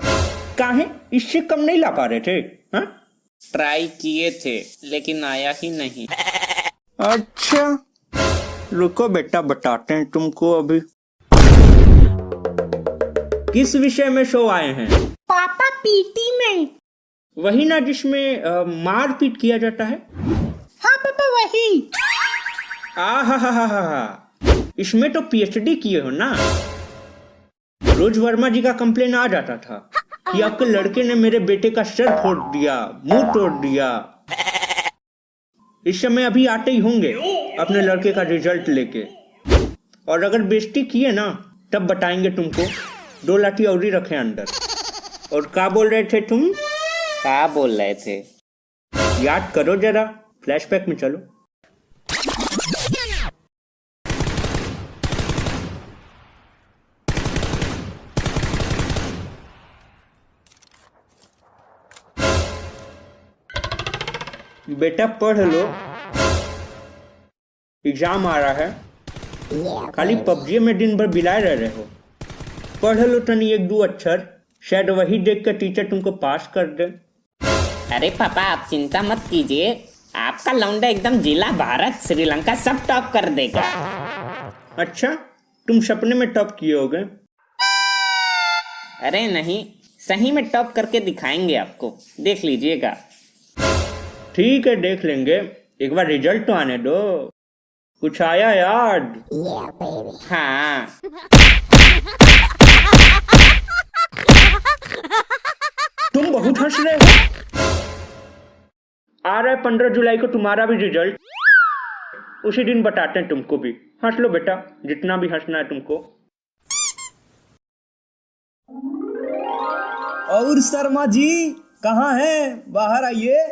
काहे इससे कम नहीं ला पा रहे थे? हाँ? ट्राई किए थे लेकिन आया ही नहीं। अच्छा, रुको बेटा, बताते हैं तुमको अभी। किस विषय में 100 आए हैं? पापा, पीटी में। वही ना जिसमें मार पीट किया जाता है? हाँ पापा, वही। इसमें तो पीएचडी किए हो ना। रोज वर्मा जी का कंप्लेन आ जाता था कि आपके लड़के ने मेरे बेटे का सर फोड़ दिया, मुंह तोड़ दिया। इस समय अभी आते ही होंगे अपने लड़के का रिजल्ट लेके, और अगर बेइज्जती किए ना तब बताएंगे तुमको। 2 लाठी और ही रखे अंदर। और क्या बोल रहे थे तुम? क्या बोल रहे थे? याद करो जरा, फ्लैशबैक में चलो। बेटा पढ़ लो, एग्जाम आ रहा है। खाली पबजी में दिन भर बिलाए रह रहे हो। पढ़ लो तनी 1-2 अक्षर, शायद वही देख कर टीचर तुमको पास कर दे। अरे पापा, आप चिंता मत कीजिए, आपका लौंडा एकदम जिला भारत श्रीलंका सब टॉप कर देगा। अच्छा, तुम सपने में टॉप किए होगे? अरे नहीं, सही में टॉप करके दिखाएंगे आपको, देख लीजिएगा। ठीक है, देख लेंगे, एक बार रिजल्ट तो आने दो। कुछ आया याद? हाँ। तुम बहुत हंस रहे हो। आ रहा है 15 जुलाई को तुम्हारा भी रिजल्ट, उसी दिन बताते हैं तुमको भी। हंस लो बेटा, जितना भी हंसना है तुमको। और शर्मा जी कहाँ हैं? बाहर आइए।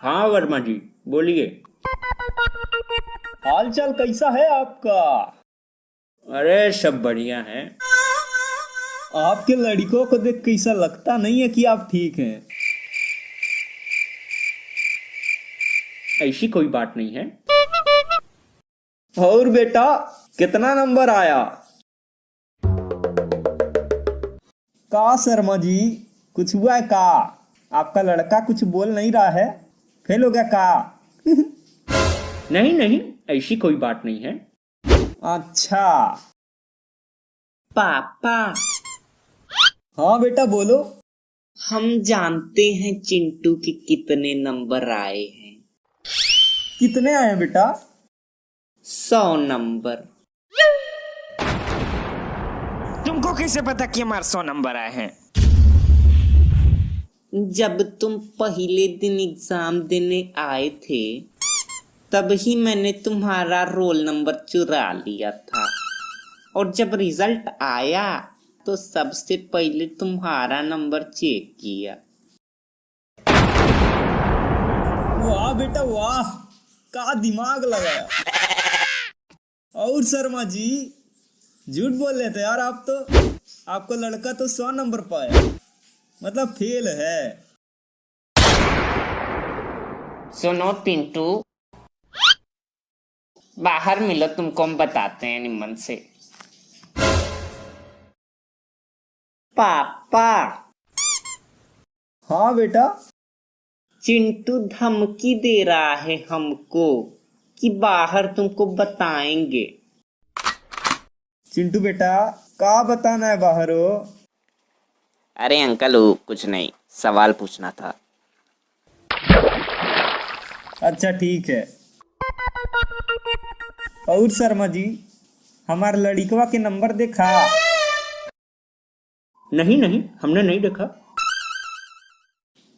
हाँ वर्मा जी, बोलिए। हाल चाल कैसा है आपका? अरे सब बढ़िया है। आपके लड़कों को देख के ऐसा लगता नहीं है कि आप ठीक हैं। ऐसी कोई बात नहीं है। और बेटा कितना नंबर आया? का शर्मा जी, कुछ हुआ है का? आपका लड़का कुछ बोल नहीं रहा है? फेल हो गया का? नहीं नहीं, ऐसी कोई बात नहीं है। अच्छा। पापा, हाँ बेटा बोलो। हम जानते हैं चिंटू के कितने नंबर आए हैं। कितने आए बेटा? 100 नंबर। तुमको कैसे पता कि हमारे 100 नंबर आए हैं? जब तुम पहले दिन एग्जाम देने आए थे तब ही मैंने तुम्हारा रोल नंबर चुरा लिया था, और जब रिजल्ट आया तो सबसे पहले तुम्हारा नंबर चेक किया। वाह बेटा वाह, का दिमाग लगाया। और शर्मा जी, झूठ बोल रहे थे यार आप तो। आपको लड़का तो 100 नंबर पाया, मतलब फेल है। सुनो पिंटू, बाहर मिलो, तुमको हम बताते हैं निम्मन से। पापा। हाँ बेटा। चिंटू धमकी दे रहा है हमको कि बाहर तुमको बताएंगे। चिंटू बेटा, क्या बताना है बाहर हो? अरे अंकल वो कुछ नहीं, सवाल पूछना था। अच्छा ठीक है। और शर्मा जी, हमारे लड़िकवा के नंबर देखा? नहीं नहीं, हमने नहीं देखा।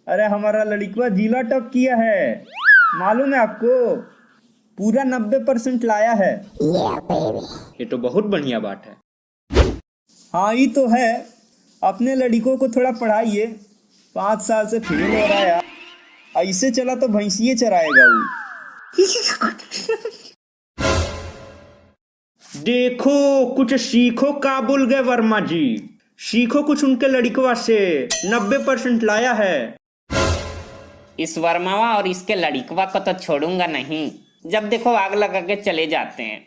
अरे हमारा लड़िकवा जिला टॉप किया है, मालूम है आपको? पूरा 90% लाया है। ये तो बहुत बढ़िया बात है। हाँ ये तो है। अपने लड़िकों को थोड़ा पढ़ाइए, 5 साल से फेल हो रहा है यार। ऐसे चला तो भैंसिए चराएगा वो। देखो कुछ सीखो काबुल गए वर्मा जी, सीखो कुछ उनके लड़कवा से। 90% लाया है। इस वर्मावा और इसके लड़िकवा को तो छोड़ूंगा नहीं, जब देखो आग लगा के चले जाते हैं।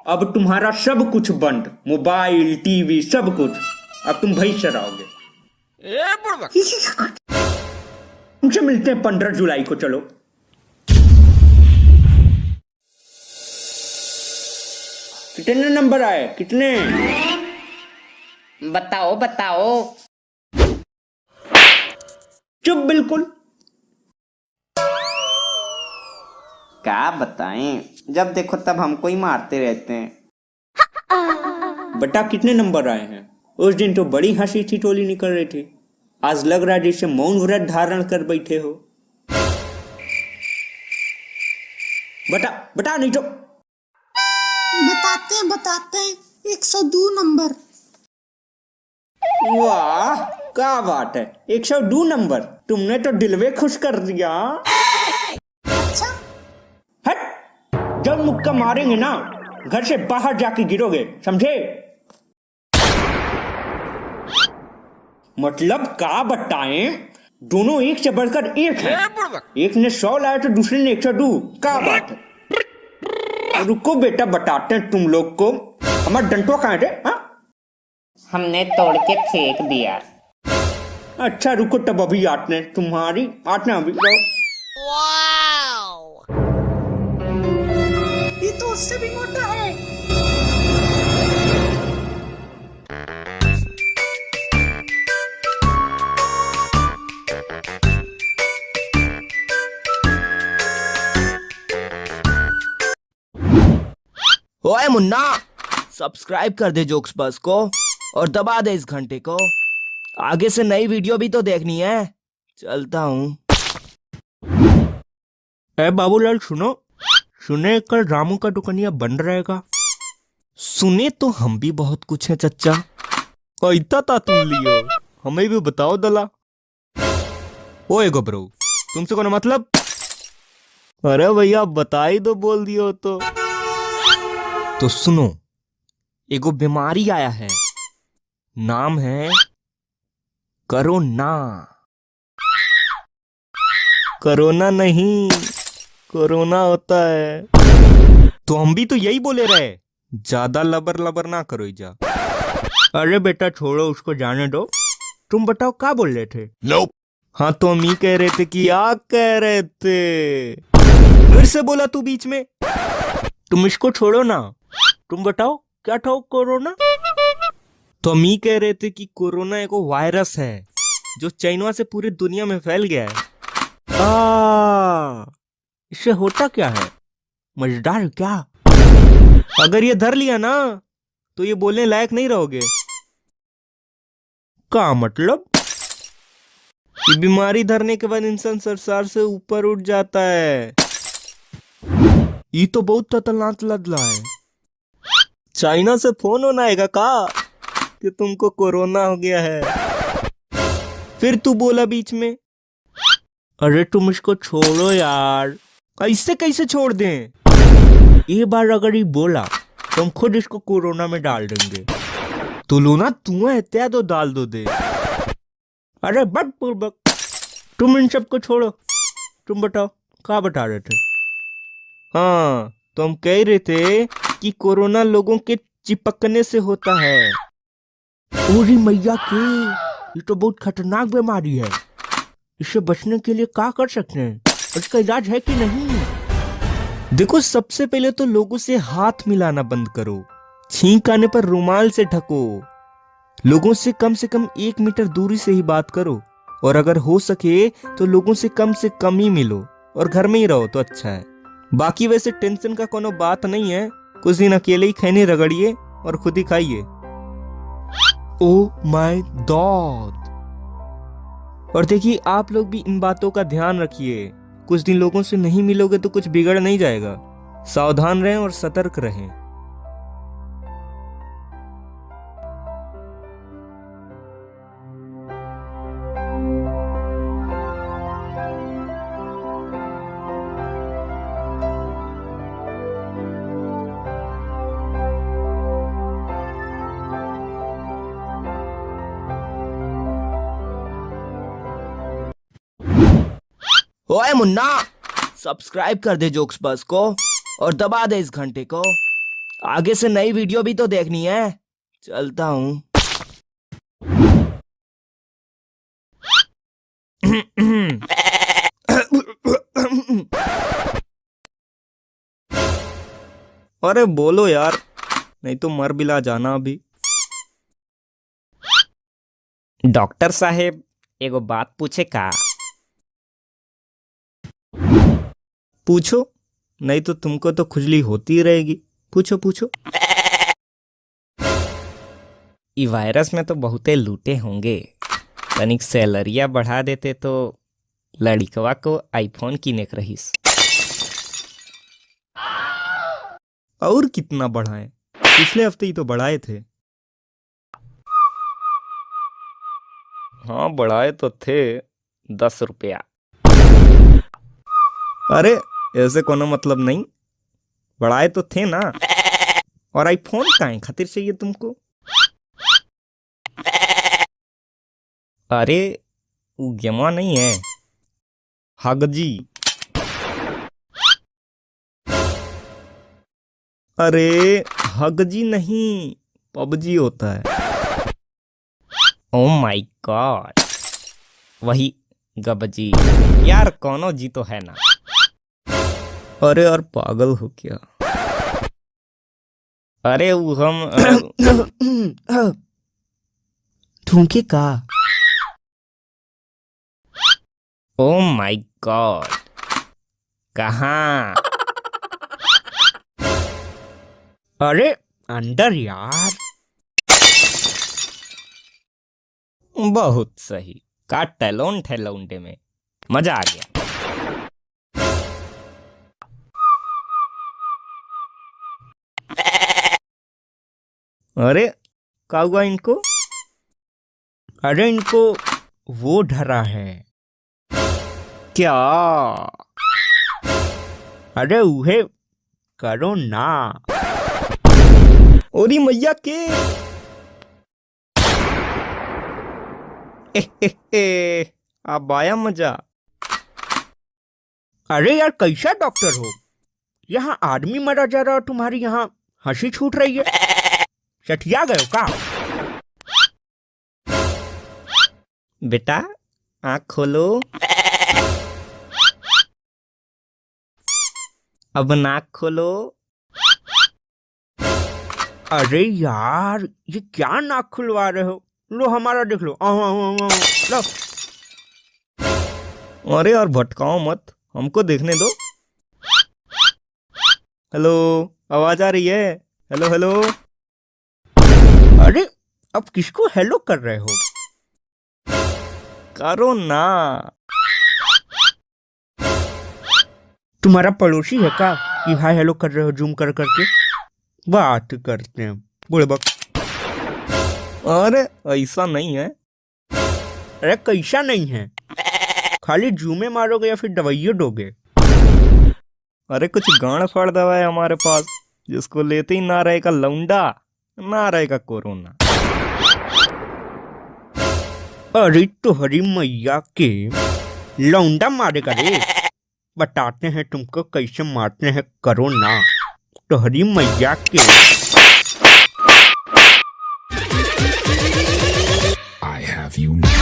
अब तुम्हारा सब कुछ बंद, मोबाइल टीवी सब कुछ। अब तुम भैंस चराओगे। तुमसे मिलते हैं 15 जुलाई को, चलो। कितने नंबर आए, कितने? बताओ बताओ। चुप बिल्कुल। क्या बताएं, जब देखो तब हमको ही मारते रहते हैं। बता कितने नंबर आए हैं? उस दिन तो बड़ी हंसी ठिठोली निकल रही थी, आज लग रहा है जैसे मौन व्रत धारण कर बैठे हो। बता बता, नहीं तो। बताते हैं 102 नंबर। वाह क्या बात है, 102 नंबर। तुमने तो दिलवे खुश कर दिया। अच्छा, हट, जब मुक्का मारेंगे ना घर से बाहर जाके गिरोगे, समझे? मतलब क्या बताएं, दोनों एक से बढ़कर एक है। एक ने 100 लाया तो दूसरे ने 102। क्या बात है? रुको बेटा, बताते हैं तुम लोग को। हमारा डंटो कहाँ है? हाँ? हमने तोड़ के फेंक दिया। अच्छा रुको, तब अभी आते हैं तुम्हारी, आते हैं अभी। ये तो उससे भी मोटा है। ओए मुन्ना, सब्सक्राइब कर दे जोक्स बस को और दबा दे इस घंटे को। आगे से नई वीडियो भी तो देखनी है। चलता हूँ। ए बाबूलाल सुनो, सुने कल रामू का दुकानिया बंद रहेगा। सुने तो हम भी बहुत कुछ है चच्चा। ऐता था तुम लियो, हमें भी बताओ दला। ओए गोबरू, तुमसे कौन मतलब? अरे भैया बता ही दो, बोल दियो तो सुनो, एगो बीमारी आया है, नाम है कोरोना। कोरोना नहीं, कोरोना होता है। तो हम भी तो यही बोले रहे, ज्यादा लबर लबर ना करो जा। अरे बेटा छोड़ो उसको, जाने दो। तुम बताओ क्या बोल रहे थे? nope. हाँ तो हम ही कह रहे थे कि आप कह रहे थे। फिर से बोला तू बीच में। तुम इसको छोड़ो ना, तुम बताओ क्या था कोरोना? तो हम ही कह रहे थे कि कोरोना एक वायरस है जो चाइना से पूरी दुनिया में फैल गया है। इससे होता क्या है? मजेदार क्या? अगर ये धर लिया ना तो ये बोलने लायक नहीं रहोगे। क्या मतलब? ये बीमारी धरने के बाद इंसान संसार से ऊपर उठ जाता है। ये तो बहुत खतरनाक लग रहा है। चाइना से फोन होना आएगा का कि तुमको कोरोना हो गया है। फिर तू बोला बीच में। अरे तुम इसको छोड़ो यार। कैसे कैसे छोड़ दें? ये बार अगर ये बोला तुम खुद इसको कोरोना में डाल देंगे। तो लो ना तू है तो डाल दो दे। अरे बट पूर्वक, तुम इन सबको छोड़ो, तुम बताओ क्या बता रहे थे? हाँ, तो हम कह रहे थे कि कोरोना लोगों के चिपकने से होता है। ओरी मैया के, ये तो बहुत खतरनाक बीमारी है। इससे बचने के लिए क्या कर सकते हैं? इसका इलाज है कि नहीं? देखो, सबसे पहले तो लोगों से हाथ मिलाना बंद करो। छींक आने पर रुमाल से ढको। लोगों से कम 1 मीटर दूरी से ही बात करो। और अगर हो सके तो लोगों से कम ही मिलो और घर में ही रहो तो अच्छा है। बाकी वैसे टेंशन का कोनो बात नहीं है। कुछ दिन अकेले ही खैनी रगड़िए और खुद ही खाइए। Oh my God. और देखिए, आप लोग भी इन बातों का ध्यान रखिए। कुछ दिन लोगों से नहीं मिलोगे तो कुछ बिगड़ नहीं जाएगा। सावधान रहें और सतर्क रहें। ओए मुन्ना, सब्सक्राइब कर दे जोक्स बस को और दबा दे इस घंटे को। आगे से नई वीडियो भी तो देखनी है। चलता हूँ। अरे बोलो यार, नहीं तो मर बिला जाना अभी। डॉक्टर साहेब, एगो बात पूछे का? पूछो, नहीं तो तुमको तो खुजली होती रहेगी। पूछो पूछो। ई वायरस में तो बहुते लूटे होंगे। तनिक सैलरिया बढ़ा देते तो लड़िकवा को आईफोन किने के रहीस। और कितना बढ़ाएं? पिछले हफ्ते ही तो बढ़ाए थे। हाँ, बढ़ाए तो थे 10 रुपया। अरे ऐसे कोनो मतलब नहीं, बढ़ाए तो थे ना। और आईफोन काहे खातिर चाहिए तुमको? अरे वो गेमवा नहीं है, हगजी। अरे हगजी नहीं, पबजी होता है। ओ माय गॉड, वही गबजी। यार कोनो जी तो है ना। अरे और पागल हो क्या? अरे वो हम थूके का? ओ माय गॉड, कहाँ? अरे अंदर यार। बहुत सही, का टैलोन ठेलौंडे में मजा आ गया। अरे क्या हुआ इनको? अरे इनको वो धरा है। क्या? अरे उहे करो ना। ओरी मैया के। अब आया मजा। अरे यार कैसा डॉक्टर हो? यहाँ आदमी मरा जा रहा और तुम्हारी यहाँ हंसी छूट रही है। सठिया गए हो का? बेटा आँख खोलो, अब नाक खोलो। अरे यार ये क्या नाक खुलवा रहे हो? लो हमारा देख लो। लो। अरे और भटकाओ मत, हमको देखने दो। हेलो, आवाज आ रही है? Hello hello. अरे अब किसको हेलो कर रहे हो? करो ना। तुम्हारा पड़ोसी है का कि हाय हेलो कर रहे हो जूम कर करके? बात करते हैं बुड़बक। अरे ऐसा नहीं है। अरे कैसा नहीं है? खाली जूमे मारोगे या फिर दवाइयाँ दोगे? अरे कुछ गांड फाड़ दवा है हमारे पास, जिसको लेते ही ना रहेगा लौंडा, ना रहेगा कोरोना। अरे तो हरी मैया के लौंडा मारेगा रे। बताते हैं तुमको कैसे मारते हैं कोरोना। तो हरी मैया के I have you now.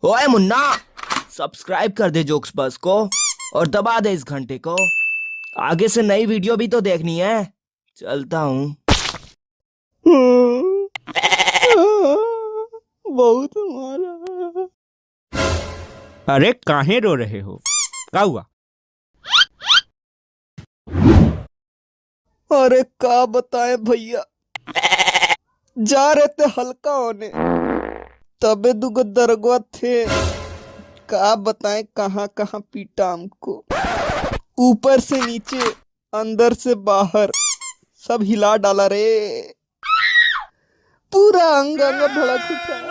ओए मुन्ना, सब्सक्राइब कर दे जोक्स बस को और दबा दे इस घंटे को। आगे से नई वीडियो भी तो देखनी है। चलता हूँ। बहुत मारा। अरे काहे रो रहे हो? क्या हुआ? अरे का बताएं भैया, जा रहे थे हल्का होने, तबे दुगो दरगवा थे। का बताएं कहाँ कहाँ पीटा हमको, ऊपर से नीचे अंदर से बाहर सब हिला डाला रे। पूरा अंग अंग भड़क उठा।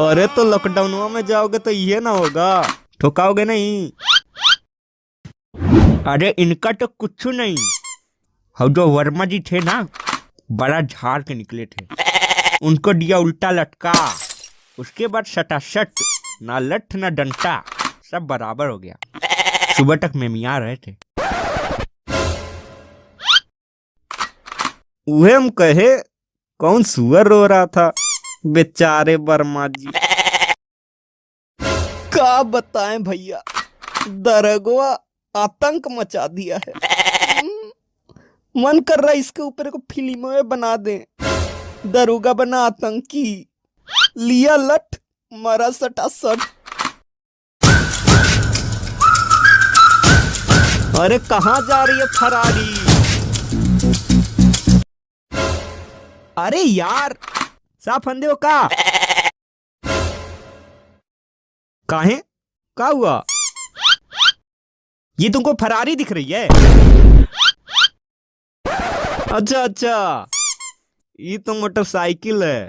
अरे तो लॉकडाउन में जाओगे तो ये ना होगा, ठोकाओगे नहीं? अरे इनका तो कुछ नहीं। हम जो वर्मा जी थे ना, बड़ा झाड़ के निकले थे, उनको दिया उल्टा लटका। उसके बाद सटासट, ना लठ ना डंटा, सब बराबर हो गया। सुबह तक मेमिया रहे थे। उहे हम कहे, कौन सुअर रो रहा था बेचारे वर्मा जी। का बताएं भैया, दरगवा आतंक मचा दिया है। मन कर रहा है इसके ऊपर को फिल्म बना दें। दरोगा बना आतंकी, लिया लठ, मरा सटासट। अरे कहाँ जा रही है फरारी? अरे यार, साफ अंधे हो का? काहे? का हुआ? ये तुमको फरारी दिख रही है? अच्छा अच्छा, ये तो मोटरसाइकिल है।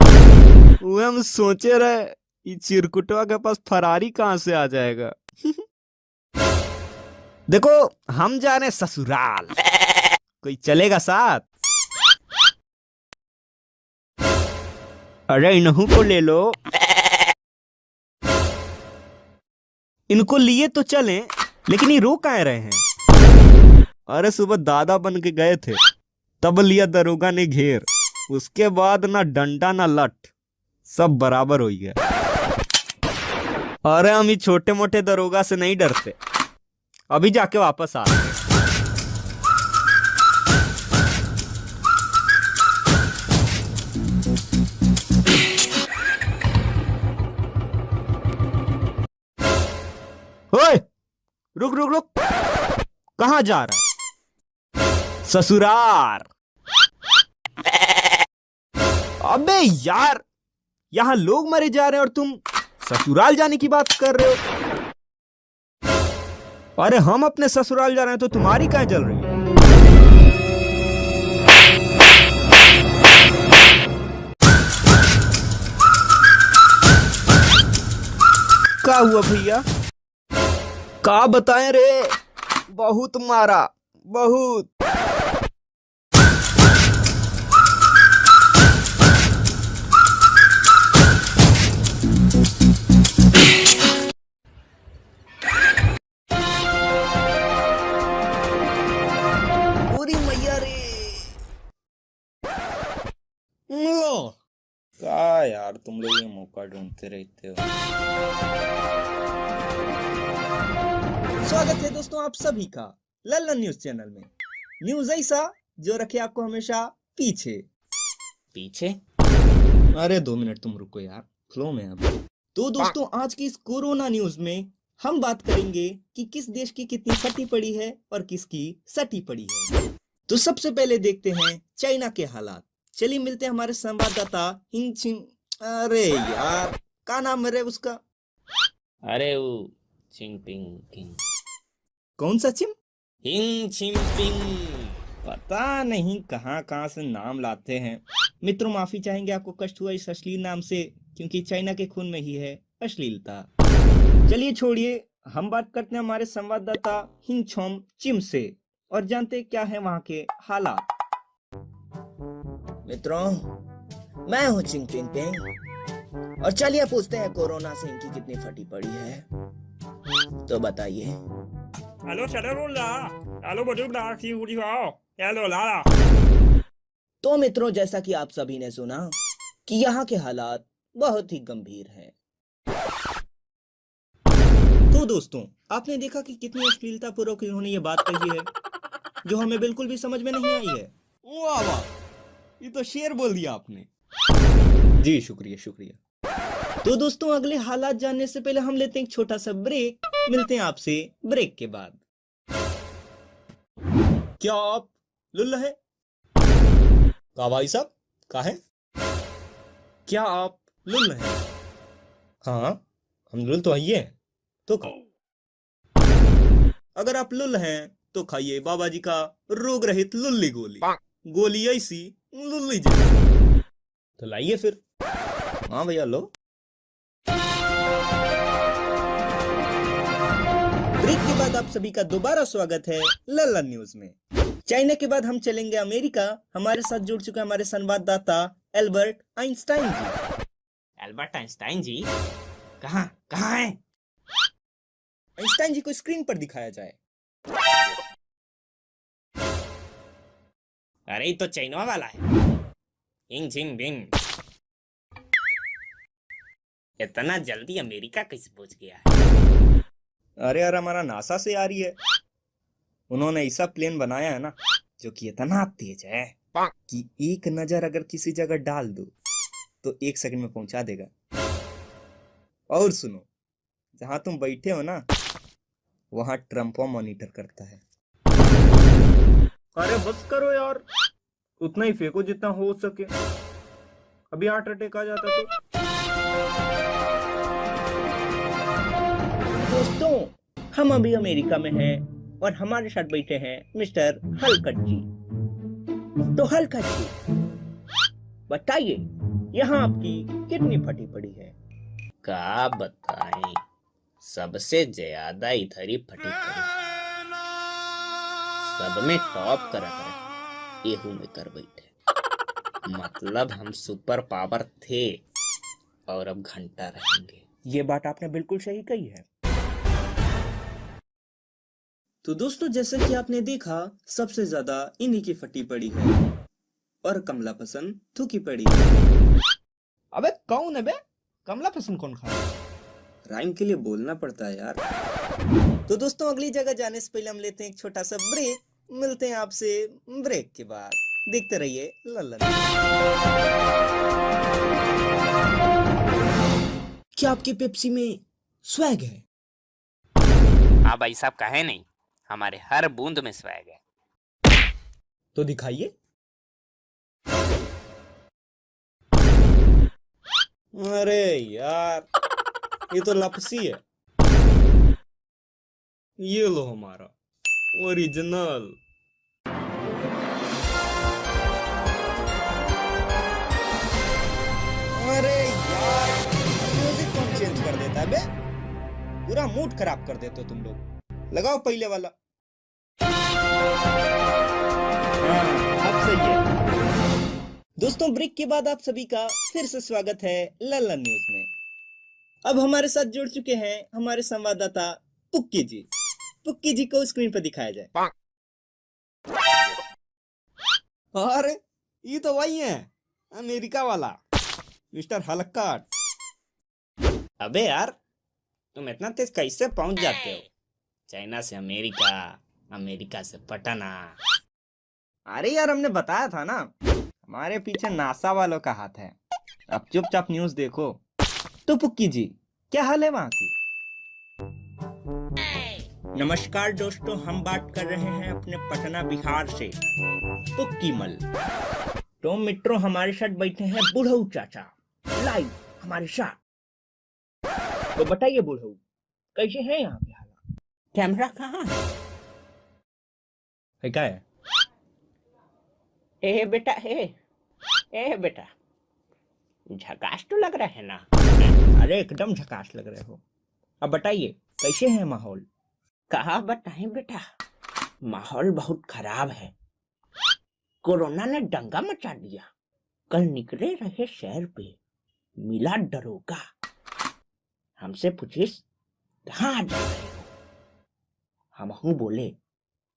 वो हम सोचे रहे ये चिरकुटवा के पास फरारी कहाँ से आ जाएगा। देखो हम जा रहे ससुराल, कोई चलेगा साथ? अरे इन्हू को ले लो। इनको लिए तो चलें, लेकिन ये रो काहे रहे हैं? अरे सुबह दादा बन के गए थे, तब लिया दरोगा ने घेर। उसके बाद ना डंडा ना लठ, सब बराबर हो गया। अरे हम ये छोटे मोटे दरोगा से नहीं डरते। अभी जाके वापस आ रहे। ओए, रुक रुक रुक, कहाँ जा रहा है? ससुराल। अबे यार, यहाँ लोग मरे जा रहे हैं और तुम ससुराल जाने की बात कर रहे हो। अरे हम अपने ससुराल जा रहे हैं तो तुम्हारी कहाँ जल रही है? क्या हुआ भैया? का बताएं रे, बहुत मारा, बहुत। पूरी मैया रे। का यार, तुम लोग ये मौका ढूंढते रहते हो। स्वागत है दोस्तों आप सभी का लल्लन न्यूज चैनल में। न्यूज ऐसा जो रखे आपको हमेशा पीछे। अरे 2 मिनट तुम रुको यार, फ्लो में अब। तो दोस्तों आज की इस कोरोना न्यूज में हम बात करेंगे कि किस देश की कितनी फटी पड़ी है और किसकी सटी पड़ी है। तो सबसे पहले देखते हैं चाइना के हालात। चलिए मिलते हैं हमारे संवाददाता हिंग छिंग। अरे यार, क्या नाम है रे उसका? अरे वो चिंग पिंग किंग। कौन सा चिम? हिंग छिम पिंग। पता नहीं कहाँ कहाँ से नाम लाते हैं। मित्रों, माफी चाहेंगे आपको कष्ट हुआ इस अश्लील नाम से, क्योंकि चाइना के खून में ही है अश्लीलता। चलिए छोड़िए, हम बात करते हैं हमारे संवाददाता हिंग छोम चिम से और जानते हैं क्या है वहाँ के हालात। मित्रों, मैं हूँ चिंग पिंग पिंग और चलिए पूछते हैं कोरोना से इनकी कितनी फटी पड़ी है। तो बताइए। Hallo, Shadowrunner. Hallo, Badumda, die Frau. Hallo, Lala. तो मित्रों, जैसा कि आप सभी ने सुना कि यहाँ के हालात बहुत ही गंभीर हैं। तो दोस्तों, आपने देखा कि कितनी अश्लीलता पूर्वक इन्होंने ये बात कही है जो हमें बिल्कुल भी समझ में नहीं आई है। वाह वाह, ये तो शेर बोल दिया आपने। जी शुक्रिया शुक्रिया। तो दोस्तों, अगले हालात जानने से पहले हम लेते हैं एक छोटा सा ब्रेक। मिलते हैं आपसे ब्रेक के बाद। क्या आप लुल्ल है? का भाई साहब, का है? क्या आप लुल्ल हैं? हाँ, हम लुल्ल तो है। तो खाओ। अगर आप लुल्ल हैं तो खाइए बाबा जी का रोग रहित लुल्ली गोली। गोली ऐसी, लुल्ली जैसी। तो लाइए फिर। हाँ भैया, लो। ब्रेक के बाद आप सभी का दोबारा स्वागत है लल्लन न्यूज में। चाइना के बाद हम चलेंगे अमेरिका। हमारे साथ जुड़ चुके हमारे संवाददाता एल्बर्ट आइंस्टाइन जी। एल्बर्ट आइंस्टाइन जी कहाँ कहाँ है? आइंस्टाइन जी को स्क्रीन पर दिखाया जाए। अरे ये तो चाइना वाला है। हिंग छिम बिंग। इतना जल्दी अमेरिका कैसे पहुंच गया है? अरे यार, हमारा नासा से आ रही है। उन्होंने ऐसा प्लेन बनाया है ना जो कि इतना तेज है कि एक नजर अगर किसी जगह डाल दो तो 1 सेकंड में पहुंचा देगा। और सुनो, जहां तुम बैठे हो ना वहां ट्रम्पो मॉनिटर करता है। अरे बस करो यार, उतना ही फेंको जितना हो सके। अभी हार्ट अटैक आ जाता तो। दोस्तों, हम अभी अमेरिका में हैं और हमारे साथ बैठे हैं मिस्टर हलकट जी। तो हलकट जी, बताइए यहाँ आपकी कितनी फटी पड़ी है? क्या बताएं, सबसे ज्यादा इधर ही फटी पड़ी। सब में टॉप कर एहू में कर बैठे। मतलब हम सुपर पावर थे और अब घंटा रहेंगे। ये बात आपने बिल्कुल सही कही है। तो दोस्तों, जैसे कि आपने देखा, सबसे ज्यादा इन्हीं की फटी पड़ी है और कमला पसंद थूकी पड़ी है। अबे कौन है बे? कमला पसंद कौन खा? राइम के लिए बोलना पड़ता है यार। तो दोस्तों, अगली जगह जाने से पहले हम लेते हैं एक छोटा सा ब्रेक। मिलते हैं आपसे ब्रेक के बाद। देखते रहिए लल्लन। क्या आपके पेप्सी में स्वैग है? हाँ भाई साहब, कहे नहीं, हमारे हर बूंद में स्वैग है। तो दिखाइए। अरे यार, ये तो लपसी है। ये लो हमारा ओरिजिनल। अरे यार, म्यूजिक कौन चेंज कर देता है बे? पूरा मूड खराब कर देते हो तुम लोग। लगाओ पहले वाला। हाँ, अब सही है। दोस्तों, ब्रेक के बाद आप सभी का फिर से स्वागत है लल्लन न्यूज में। अब हमारे साथ जुड़ चुके हैं हमारे संवाददाता पुक्की जी। पुक्की जी को स्क्रीन पर दिखाया जाए। अरे ये तो वही है, अमेरिका वाला मिस्टर हलक्कट। अबे यार, तुम इतना तेज कैसे पहुंच जाते हो? चाइना से अमेरिका, अमेरिका से पटना। अरे यार, हमने बताया था ना, हमारे पीछे नासा वालों का हाथ है। अब चुपचाप न्यूज देखो। तो पुक्की जी, क्या हाल है वहां की? नमस्कार दोस्तों, हम बात कर रहे हैं अपने पटना बिहार से, पुक्की मल। तो मित्रों, हमारे साथ बैठे हैं बुढ़ऊ चाचा लाइव हमारे साथ। तो बताइए बुढ़ऊ, कैसे हैं यहाँ के हालात? कैमरा कहाँ है? है क्या है? ए बेटा, ए बेटा, झकास तो लग रहा है ना? अरे एकदम झकास लग रहे हो। अब बताइए कैसे है माहौल? कहा बताएं बेटा, माहौल बहुत खराब है। कोरोना ने दंगा मचा दिया। कल निकले रहे शहर पे, मिला दरोगा, हमसे पूछिस कहाँ जा रहे हो? हमहू बोले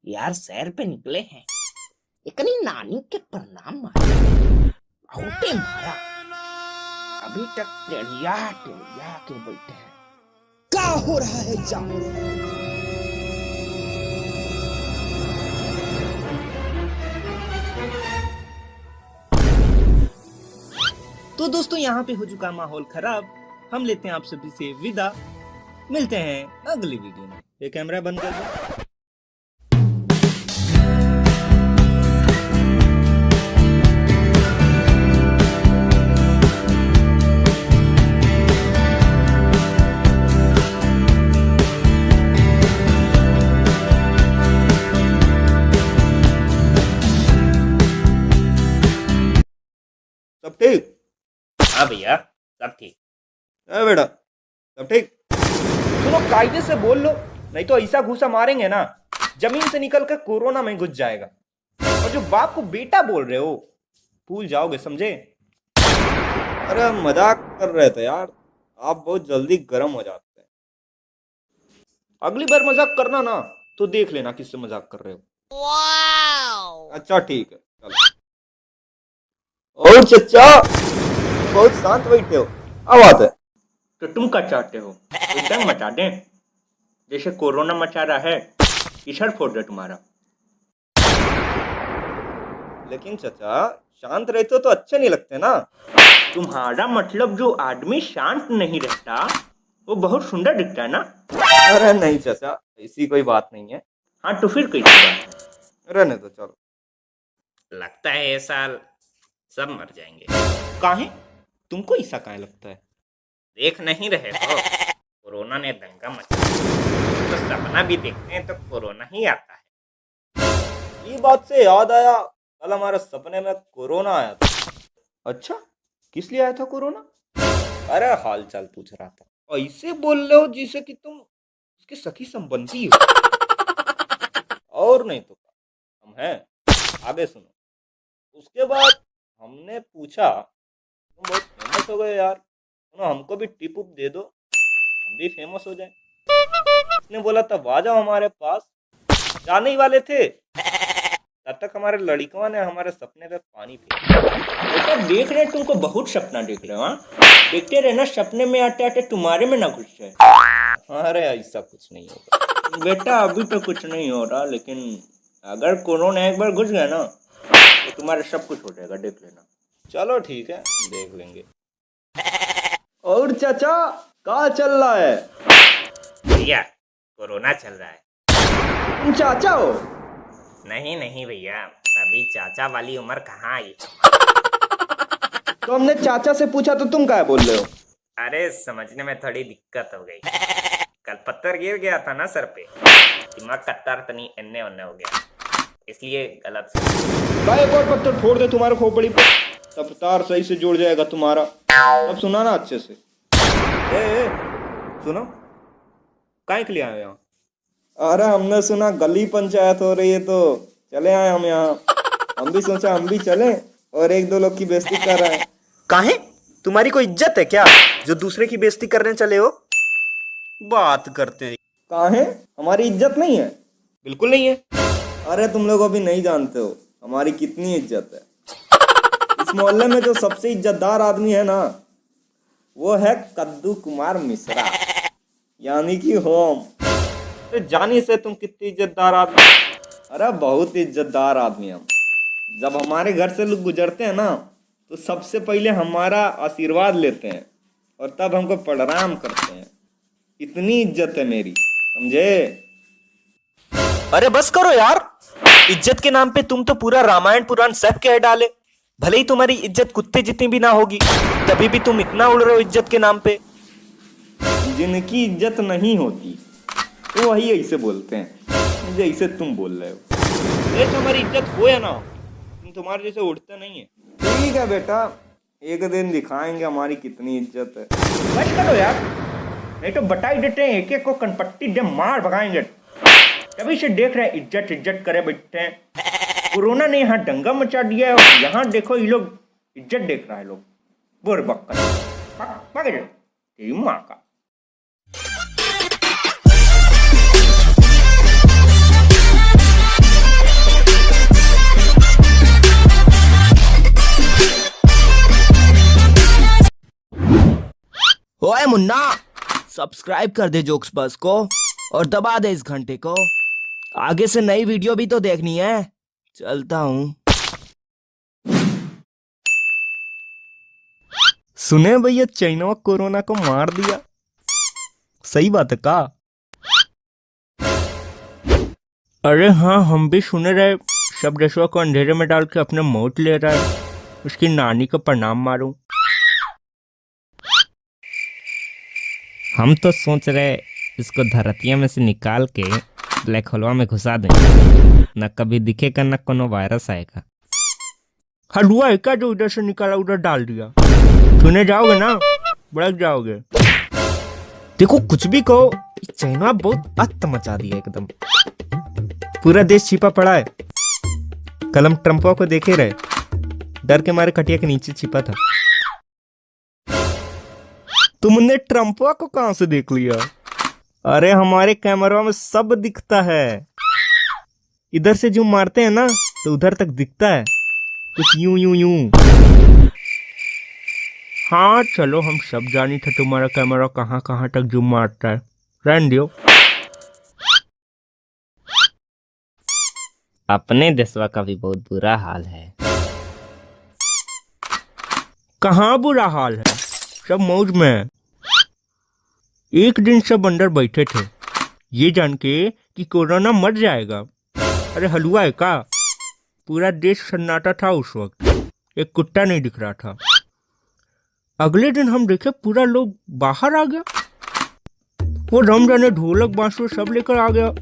यार शहर पे निकले हैं, इतनी नानी के प्रणाम मारे, बहुते मारा, अभी तक टेढ़िया के बैठे हैं। क्या हो रहा है जामुन? तो दोस्तों यहाँ पे हो चुका माहौल खराब। हम लेते हैं आप सभी से विदा। मिलते हैं अगली वीडियो में। ये कैमरा बंद कर दो। सब ठीक? हाँ भैया सब ठीक। है बेटा सब ठीक? सुनो कायदे से बोल लो, नहीं तो ऐसा घूसा मारेंगे ना जमीन से निकल कर कोरोना में घुस जाएगा। और जो बाप को बेटा बोल रहे हो भूल जाओगे, समझे? अरे हम मजाक कर रहे थे यार, आप बहुत जल्दी गर्म हो जाते हैं। अगली बार मजाक करना ना तो देख लेना किससे मजाक कर रहे हो। अच्छा ठीक है चलो। और चचा बहुत शांत बैठे हो, क्या बात है? तो तुम क्या चाहते हो? एकदम मचा दें जैसे कोरोना मचा रहा है, इशर फोड़ दे तुम्हारा। लेकिन चचा शांत रहते हो तो अच्छे नहीं लगते ना। तुम्हारा मतलब जो आदमी शांत नहीं रहता वो बहुत सुंदर दिखता है ना? अरे नहीं चचा, ऐसी कोई बात नहीं है। हाँ तो फिर कैसी बात है? रहने दो चलो। लगता है ये साल सब मर जाएंगे। काहे? तुमको ऐसा काहे लगता है? देख नहीं रहे हो कोरोना ने दंगा मचा दिया। तो सपना भी देखते हैं तो कोरोना ही आता है। ये बात से याद आया, कल हमारे सपने में कोरोना आया था। अच्छा किस लिए आया था कोरोना? अरे हाल चाल पूछ रहा था। ऐसे बोल रहे हो जैसे कि तुम उसके सखी संबंधी हो। और नहीं तो हम हैं, आगे सुनो। उसके बाद हमने पूछा तुम बहुत फेमस हो गए यार, सुनो हमको भी टिप उप दे दो, हम भी फेमस हो जाए। उसने बोला तब आ जाओ हमारे पास। जाने ही वाले थे तब तक हमारे लड़कियों ने हमारे सपने पे पानी फेंका। बेटा देख रहे तुमको बहुत सपना देख रहे हो। हाँ देखते रहना, सपने में आते आते तुम्हारे में ना घुस जाए। अरे ऐसा कुछ नहीं होगा बेटा, अभी तो कुछ नहीं हो रहा, लेकिन अगर कोरोना एक बार घुस गया ना तो तुम्हारा सब कुछ हो जाएगा, देख लेना। चलो ठीक है देख लेंगे। और चाचा क्या चल रहा है? भैया कोरोना चल रहा है। तुम चाचा हो? नहीं नहीं भैया, अभी चाचा वाली उम्र कहाँ आई। तो हमने चाचा से पूछा तो तुम क्या बोल रहे हो? अरे समझने में थोड़ी दिक्कत हो गई। कल पत्थर गिर गया था ना सर पे, दिमाग का तार तनी एन्ने ओन्ने हो गया, इसलिए गलत भाई एक और पत्थर फोड़ दे तुम्हारे खोपड़ी पे, तब तार सही से जुड़ जाएगा तुम्हारा। अब सुना ना अच्छे से। ए, सुनो काहे के लिए आए यहाँ? अरे हमने सुना गली पंचायत हो रही है तो चले आए हम यहाँ। हम भी सोचा हम भी चले और एक दो लोग की बेइज्जती कर रहे हैं। काहे? तुम्हारी कोई इज्जत है क्या जो दूसरे की बेइज्जती करने चले हो? बात करते हैं। काहे? हमारी इज्जत नहीं है? बिल्कुल नहीं है। अरे तुम लोग अभी नहीं जानते हो हमारी कितनी इज्जत है। इस मोहल्ले में जो सबसे इज्जतदार आदमी है ना वो है कद्दू कुमार मिश्रा, यानी कि होम। तो जानी से तुम कितनी इज्जतदार आदमी? अरे बहुत इज्जतदार आदमी हम। जब हमारे घर से लोग गुजरते हैं ना तो सबसे पहले हमारा आशीर्वाद लेते हैं और तब हमको प्रणाम करते हैं। इतनी इज्जत है मेरी, समझे? अरे बस करो यार, इज्जत के नाम पे तुम तो पूरा रामायण पुराण सब कह डाले। भले ही तुम्हारी इज्जत कुत्ते जितनी भी ना होगी तभी भी तुम इतना उड़ रहे हो इज्जत के नाम पे। जिनकी इज्जत नहीं होती तो वही ऐसे बोलते हैं जैसे तुम बोल रहे हो। वैसे हमारी इज्जत हो या ना हो, हम तुम्हारे जैसे उड़ते नहीं है। ठीक है बेटा, एक दिन दिखाएंगे हमारी कितनी इज्जत है। बस करो यार, नहीं तो बता ही देते हैं, एक एक को कनपट्टी दे मार भगाएंगे। तभी से देख रहे हैं इज्जत इज्जत करे बैठते हैं। कोरोना ने यहाँ दंगा मचा दिया है और यहाँ देखो ये लोग इज्जत देख रहा है लोग। बोर बक्का तेरी माँ का। ओए मुन्ना, सब्सक्राइब कर दे जोक्स बस को और दबा दे इस घंटे को। आगे से नई वीडियो भी तो देखनी है। चलता हूँ। सुने भैया, चाइना कोरोना को मार दिया। सही बात है का? अरे हाँ, हम भी सुने रहे, सब देशों को अंधेरे में डाल के अपने मौत ले रहा है। उसकी नानी को प्रणाम मारूं। हम तो सोच रहे इसको धरतिया में से निकाल के ब्लैक होलवा में घुसा दें, न कभी दिखेगा न कोनो वायरस आएगा। हलवा है क्या जो इधर से निकाला उधर डाल दिया? सुने जाओगे ना, भड़क जाओगे। देखो कुछ भी कहो, चाइना बहुत अत मचा दिया एकदम। पूरा देश छिपा पड़ा है। कल हम ट्रम्पा को देखे रहे, डर के मारे खटिया के नीचे छिपा था। तुमने ट्रम्पा को कहां से देख लिया? अरे हमारे कैमरा में सब दिखता है। इधर से जूम मारते हैं ना तो उधर तक दिखता है, कुछ यूं यूं यूं। हाँ चलो, हम सब जानी थे तुम्हारा कैमरा कहाँ कहाँ तक जूम मारता है। रहने दो। अपने देशवा का भी बहुत बुरा हाल है। कहाँ बुरा हाल है, सब मौज में है। एक दिन सब अंदर बैठे थे ये जान के कि कोरोना मर जाएगा। अरे हलवा है का? पूरा देश सन्नाटा था उस वक्त, एक कुत्ता नहीं दिख रहा था। अगले दिन हम देखे पूरा लोग बाहर आ गया। वो रम जाने ढोलक बांसुरी सब लेकर आ गया,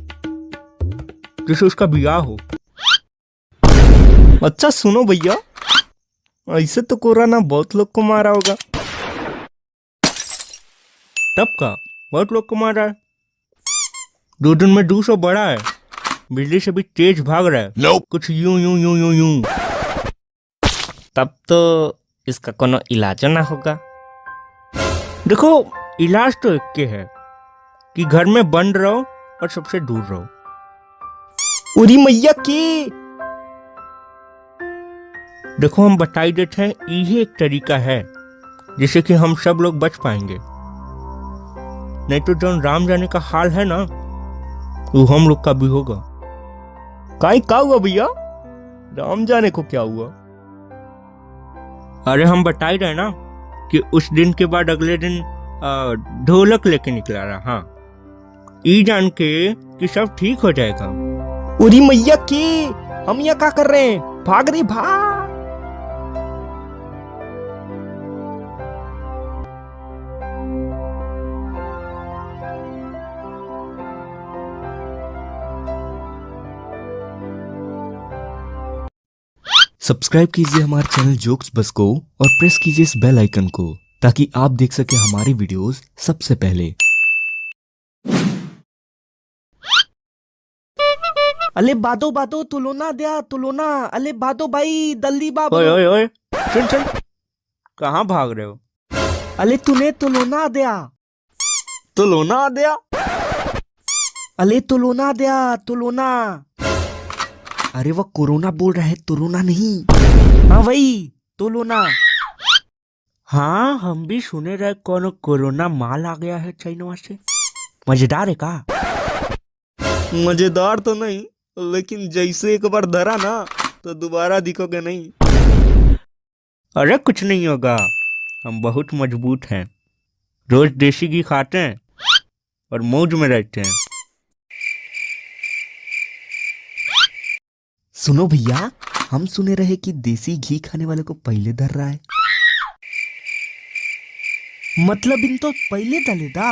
जैसे उसका ब्याह हो। अच्छा सुनो भैया, ऐसे तो कोरोना बहुत लोग को मारा होगा। तब का बहुत लोग को मारा है। 2 दिन में 200 बढ़ा है। बिजली से भी तेज भाग रहा है। कुछ यूं यूं यूं यूं यूं। तब तो इसका कोनो इलाज ना होगा। देखो इलाज तो एक के है कि घर में बंद रहो और सबसे दूर रहो। उरी मैया की। देखो हम बताई देते हैं, यही एक तरीका है जिससे कि हम सब लोग बच पाएंगे। नहीं तो जो राम जाने का हाल है ना, वो हम लोग का भी होगा। काई का हुआ भैया? राम जाने को क्या हुआ? अरे हम बताई रहे ना कि उस दिन के बाद अगले दिन ढोलक लेके निकला रहा। हाँ, ई जान के कि सब ठीक हो जाएगा। उरी मैया की, हम यहाँ क्या कर रहे हैं? भाग रही भाग। सब्सक्राइब कीजिए हमारे चैनल जोक्स बस को और प्रेस कीजिए इस बेल आइकन को ताकि आप देख सके हमारी वीडियोस सबसे पहले। अले बादो बादो तुलोना दिया तुलोना। अले बादो भाई दल्दी बाबू। ओए ओए ओए, सुन सुन, कहाँ भाग रहे हो? अले तूने तुलोना दिया। तुलोना दिया? अले तुलोना दिया तुलोना। अरे वो कोरोना बोल रहा है, तुलोना नहीं। हाँ वही तुलोना। हाँ हम भी सुने रहे कौन कोरोना माल आ गया है चाइना से। मजेदार है का? मजेदार तो नहीं, लेकिन जैसे एक बार धरा ना तो दोबारा दिखोगे नहीं। अरे कुछ नहीं होगा, हम बहुत मजबूत हैं। रोज देसी घी खाते हैं और मौज में रहते हैं। सुनो भैया, हम सुने रहे कि देसी घी खाने वाले को पहले धर रहा है। मतलब इन तो पहले दलेदा।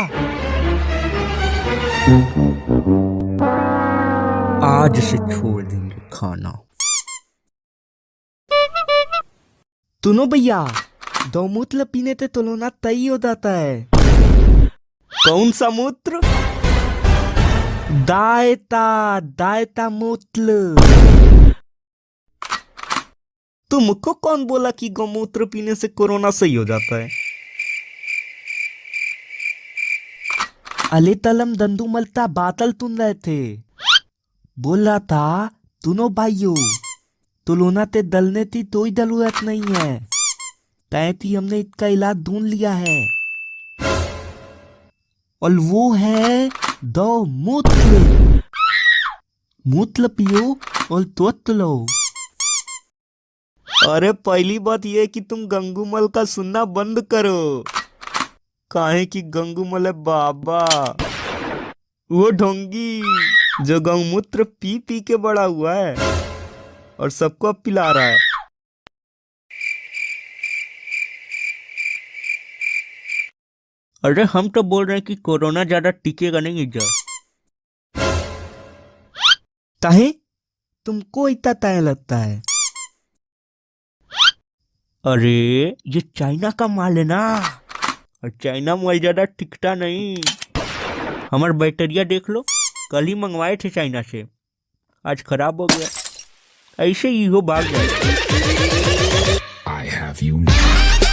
आज से छोड़ देंगे खाना। सुनो भैया, गौमूत्र पीने से तुलना तय हो जाता है। कौन सा मूत्र? दायता मूत्र। तुमको कौन बोला कि गौमूत्र पीने से कोरोना सही हो जाता है? अले तलम दंदू मलता बातल तुन रहे थे। बोल रहा था तुनो भाइयों, तुलना ते दलने की कोई जरूरत नहीं है, तैती हमने इसका इलाज ढूंढ लिया है, और वो है दो मूत्र। मूत्र पियो और त्वत लो। अरे पहली बात यह है कि तुम गंगूमल का सुनना बंद करो। काहे कि गंगूमल है बाबा, वो ढोंगी जो गौमूत्र पी पी के बड़ा हुआ है और सबको अब पिला रहा है। अरे हम तो बोल रहे हैं कि कोरोना ज्यादा टिकेगा नहीं इधर। काहे तुमको इतना तय लगता है? अरे ये चाइना का माल है ना, और चाइना माल ज्यादा टिकता नहीं। हमार बैटरिया देख लो, कल ही मंगवाए थे चाइना से, आज खराब हो गया। ऐसे ही हो भाग जाए। I have you now.